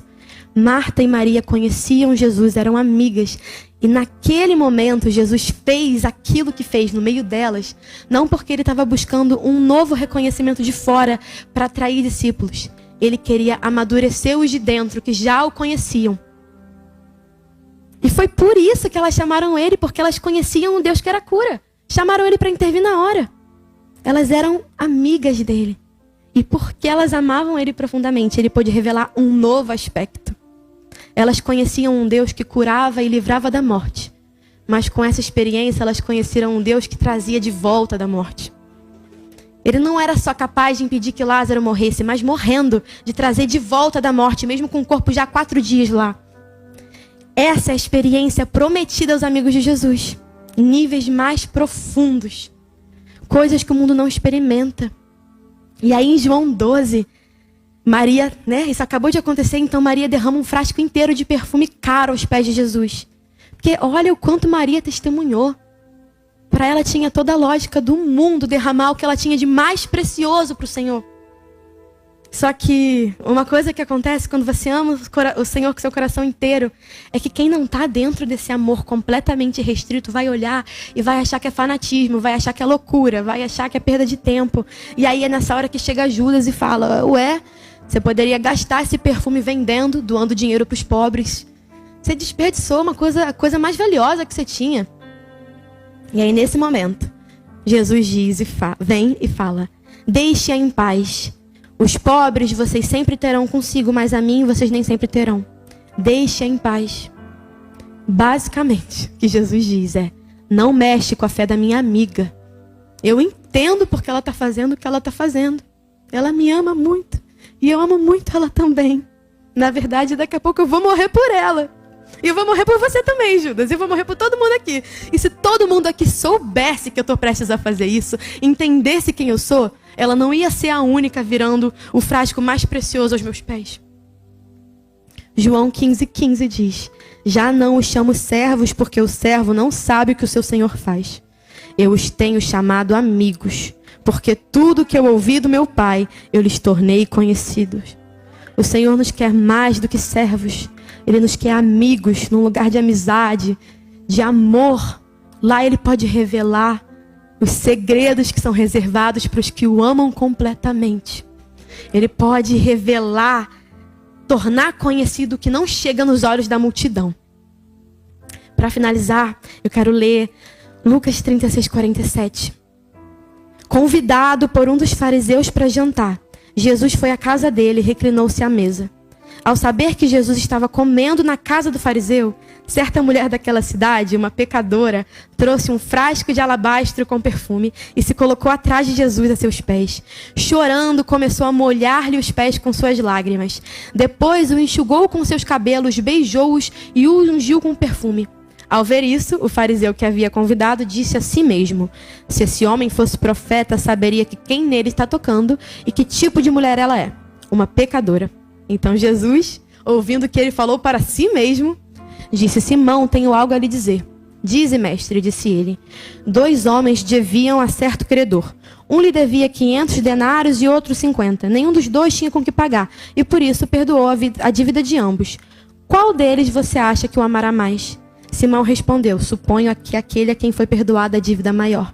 Marta e Maria conheciam Jesus, eram amigas. E naquele momento Jesus fez aquilo que fez no meio delas, não porque Ele estava buscando um novo reconhecimento de fora para atrair discípulos. Ele queria amadurecer os de dentro, que já o conheciam. E foi por isso que elas chamaram Ele, porque elas conheciam um Deus que era cura. Chamaram Ele para intervir na hora. Elas eram amigas dele. E porque elas amavam Ele profundamente, Ele pôde revelar um novo aspecto. Elas conheciam um Deus que curava e livrava da morte. Mas com essa experiência, elas conheceram um Deus que trazia de volta da morte. Ele não era só capaz de impedir que Lázaro morresse, mas morrendo, de trazer de volta da morte, mesmo com o corpo já há 4 dias lá. Essa é a experiência prometida aos amigos de Jesus. níveis mais profundos, coisas que o mundo não experimenta. E aí em João 12, Maria, isso acabou de acontecer, então Maria derrama um frasco inteiro de perfume caro aos pés de Jesus. Porque olha o quanto Maria testemunhou. Para ela tinha toda a lógica do mundo derramar o que ela tinha de mais precioso para o Senhor. Só que uma coisa que acontece quando você ama o Senhor com seu coração inteiro é que quem não está dentro desse amor completamente restrito vai olhar e vai achar que é fanatismo, vai achar que é loucura, vai achar que é perda de tempo. E aí é nessa hora que chega Judas e fala, ué, você poderia gastar esse perfume vendendo, doando dinheiro para os pobres. Você desperdiçou a coisa mais valiosa que você tinha. E aí nesse momento, Jesus diz vem e fala, deixe-a em paz. Os pobres vocês sempre terão consigo, mas a mim vocês nem sempre terão. Deixe-a em paz. Basicamente, o que Jesus diz é, não mexe com a fé da minha amiga. Eu entendo porque ela está fazendo o que ela está fazendo. Ela me ama muito. E eu amo muito ela também. Na verdade, daqui a pouco eu vou morrer por ela. E eu vou morrer por você também, Judas. E eu vou morrer por todo mundo aqui. E se todo mundo aqui soubesse que eu estou prestes a fazer isso, entendesse quem eu sou, ela não ia ser a única virando o frasco mais precioso aos meus pés. João 15:15 diz, já não os chamo servos, porque o servo não sabe o que o seu senhor faz. Eu os tenho chamado amigos, porque tudo que eu ouvi do meu Pai, eu lhes tornei conhecidos. O Senhor nos quer mais do que servos. Ele nos quer amigos, num lugar de amizade, de amor. Lá Ele pode revelar os segredos que são reservados para os que o amam completamente. Ele pode revelar, tornar conhecido o que não chega nos olhos da multidão. Para finalizar, eu quero ler Lucas 36:47. Convidado por um dos fariseus para jantar, Jesus foi à casa dele e reclinou-se à mesa. Ao saber que Jesus estava comendo na casa do fariseu, certa mulher daquela cidade, uma pecadora, trouxe um frasco de alabastro com perfume e se colocou atrás de Jesus a seus pés. Chorando, começou a molhar-lhe os pés com suas lágrimas. Depois o enxugou com seus cabelos, beijou-os e o ungiu com perfume. Ao ver isso, o fariseu que havia convidado disse a si mesmo, se esse homem fosse profeta, saberia que quem nele está tocando e que tipo de mulher ela é, uma pecadora. Então Jesus, ouvindo que ele falou para si mesmo, disse, Simão, tenho algo a lhe dizer. Dize, mestre, disse ele. 2 homens deviam a certo credor. Um lhe devia 500 denários e outro 50. Nenhum dos dois tinha com que pagar, e por isso perdoou a dívida de ambos. Qual deles você acha que o amará mais? Simão respondeu, suponho que aquele a quem foi perdoada a dívida maior.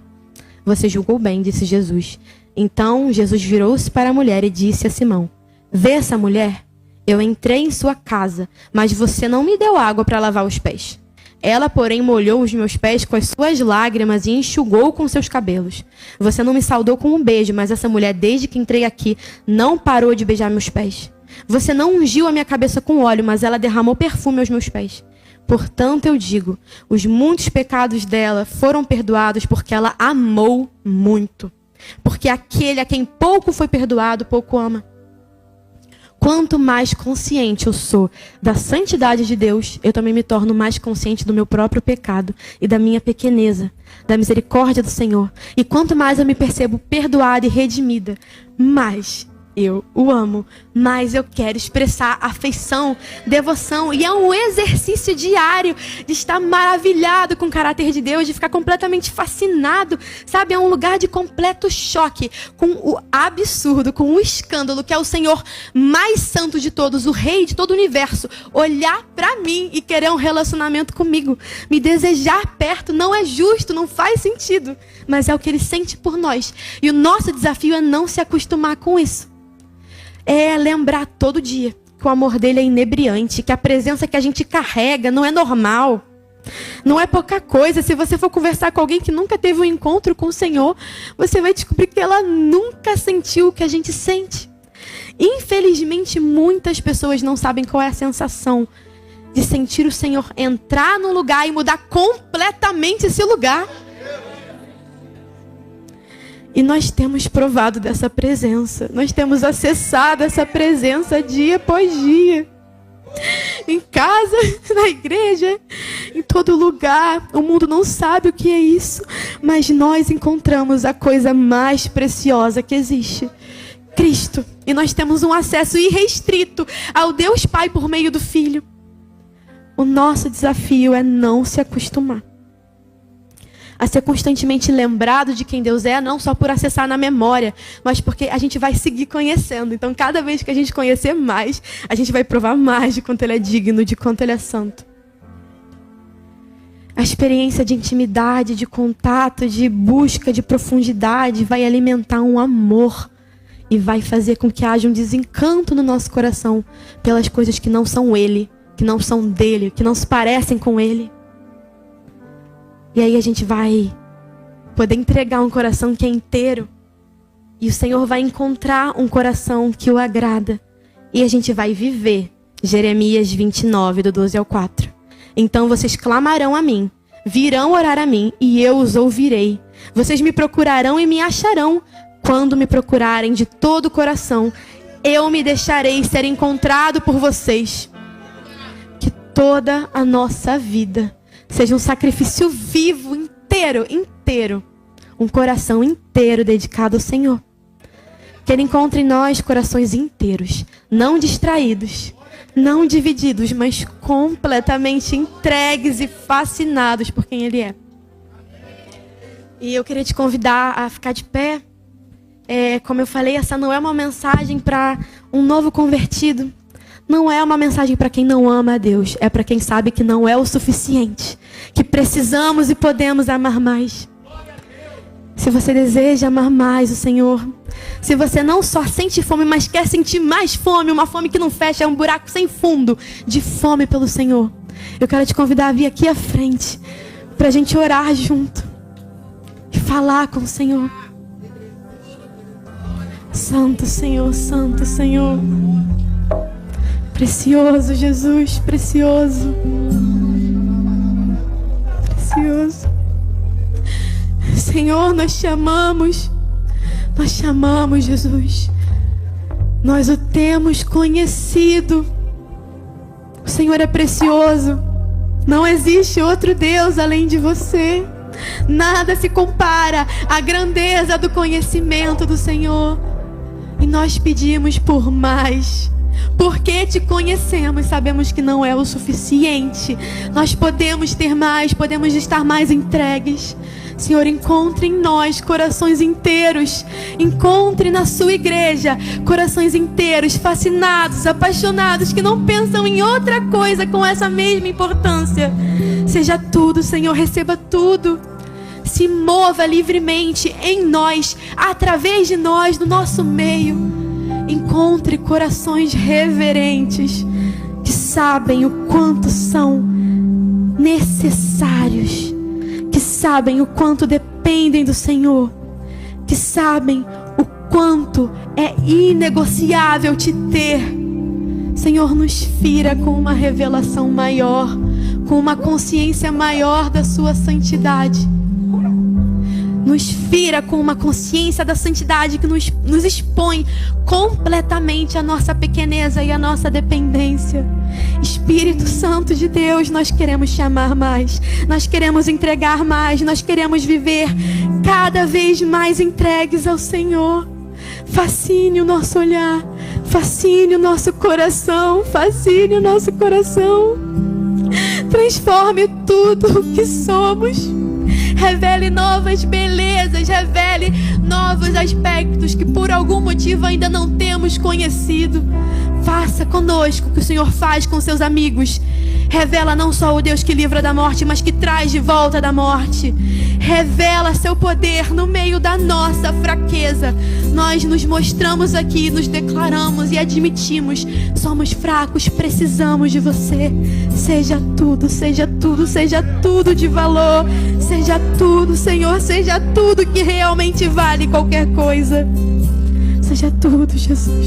Você julgou bem, disse Jesus. Então Jesus virou-se para a mulher e disse a Simão, vê essa mulher? Eu entrei em sua casa, mas você não me deu água para lavar os pés. Ela, porém, molhou os meus pés com as suas lágrimas e enxugou com seus cabelos. Você não me saudou com um beijo, mas essa mulher, desde que entrei aqui, não parou de beijar meus pés. Você não ungiu a minha cabeça com óleo, mas ela derramou perfume aos meus pés. Portanto, eu digo, os muitos pecados dela foram perdoados porque ela amou muito. Porque aquele a quem pouco foi perdoado, pouco ama. Quanto mais consciente eu sou da santidade de Deus, eu também me torno mais consciente do meu próprio pecado e da minha pequeneza, da misericórdia do Senhor. E quanto mais eu me percebo perdoada e redimida, mais eu o amo, mas eu quero expressar afeição, devoção. E é um exercício diário de estar maravilhado com o caráter de Deus, de ficar completamente fascinado. Sabe, é um lugar de completo choque com o absurdo, com o escândalo, que é o Senhor mais santo de todos, o Rei de todo o universo, olhar para mim e querer um relacionamento comigo. Me desejar perto não é justo, não faz sentido, mas é o que Ele sente por nós. E o nosso desafio é não se acostumar com isso. É lembrar todo dia que o amor dele é inebriante, que a presença que a gente carrega não é normal, não é pouca coisa. Se você for conversar com alguém que nunca teve um encontro com o Senhor, você vai descobrir que ela nunca sentiu o que a gente sente. Infelizmente, muitas pessoas não sabem qual é a sensação de sentir o Senhor entrar num lugar e mudar completamente esse lugar. E nós temos provado dessa presença. Nós temos acessado essa presença dia após dia. em casa, na igreja, em todo lugar. O mundo não sabe o que é isso, mas nós encontramos a coisa mais preciosa que existe: Cristo. E nós temos um acesso irrestrito ao Deus Pai por meio do Filho. O nosso desafio é não se acostumar a ser constantemente lembrado de quem Deus é, não só por acessar na memória, mas porque a gente vai seguir conhecendo. Então, cada vez que a gente conhecer mais, a gente vai provar mais de quanto Ele é digno, de quanto Ele é santo. A experiência de intimidade, de contato, de busca, de profundidade vai alimentar um amor e vai fazer com que haja um desencanto no nosso coração pelas coisas que não são Ele, que não são dele, que não se parecem com Ele. E aí a gente vai poder entregar um coração que é inteiro. E o Senhor vai encontrar um coração que o agrada. E a gente vai viver Jeremias 29, do 12 ao 4. Então vocês clamarão a mim, virão orar a mim, e eu os ouvirei. Vocês me procurarão e me acharão. Quando me procurarem de todo o coração, eu me deixarei ser encontrado por vocês. Que toda a nossa vida seja um sacrifício vivo, inteiro. Um coração inteiro dedicado ao Senhor. Que Ele encontre em nós corações inteiros, não distraídos, não divididos, mas completamente entregues e fascinados por quem Ele é. E eu queria te convidar a ficar de pé. Como eu falei, essa não é uma mensagem para um novo convertido. Não é uma mensagem para quem não ama a Deus. É para quem sabe que não é o suficiente. Que precisamos e podemos amar mais. Se você deseja amar mais o Senhor. Se você não só sente fome, mas quer sentir mais fome. Uma fome que não fecha, é um buraco sem fundo de fome pelo Senhor. Eu quero te convidar a vir aqui à frente. Para a gente orar junto. E falar com o Senhor. Santo Senhor, Santo Senhor. Precioso Jesus, precioso. Precioso. Senhor, nós te amamos. Nós te amamos, Jesus. Nós o temos conhecido. O Senhor é precioso. Não existe outro Deus além de você. Nada se compara à grandeza do conhecimento do Senhor. E nós pedimos por mais. Porque te conhecemos, sabemos que não é o suficiente. Nós podemos ter mais, podemos estar mais entregues. Senhor, encontre em nós corações inteiros. Encontre na sua igreja corações inteiros, fascinados, apaixonados, que não pensam em outra coisa com essa mesma importância. Seja tudo, Senhor, receba tudo. Se mova livremente em nós, através de nós, no nosso meio. Encontre corações reverentes, que sabem o quanto são necessários, que sabem o quanto dependem do Senhor, que sabem o quanto é inegociável te ter. Senhor, nos fira com uma revelação maior, com uma consciência maior da sua santidade. Nos fira com uma consciência da santidade que nos expõe completamente a nossa pequeneza e a nossa dependência. Espírito Santo de Deus, nós queremos te amar mais. Nós queremos entregar mais. Nós queremos viver cada vez mais entregues ao Senhor. Fascine o nosso olhar. Fascine o nosso coração. Fascine o nosso coração. Transforme tudo o que somos. Revele novas belezas, revele novos aspectos que por algum motivo ainda não temos conhecido. Faça conosco o que o Senhor faz com seus amigos. Revela não só o Deus que livra da morte, mas que traz de volta da morte. Revela seu poder no meio da nossa fraqueza. Nós nos mostramos aqui, nos declaramos e admitimos. Somos fracos, precisamos de você. Seja tudo, seja tudo, seja tudo de valor. Seja tudo, Senhor, seja tudo que realmente vale qualquer coisa. Seja tudo, Jesus.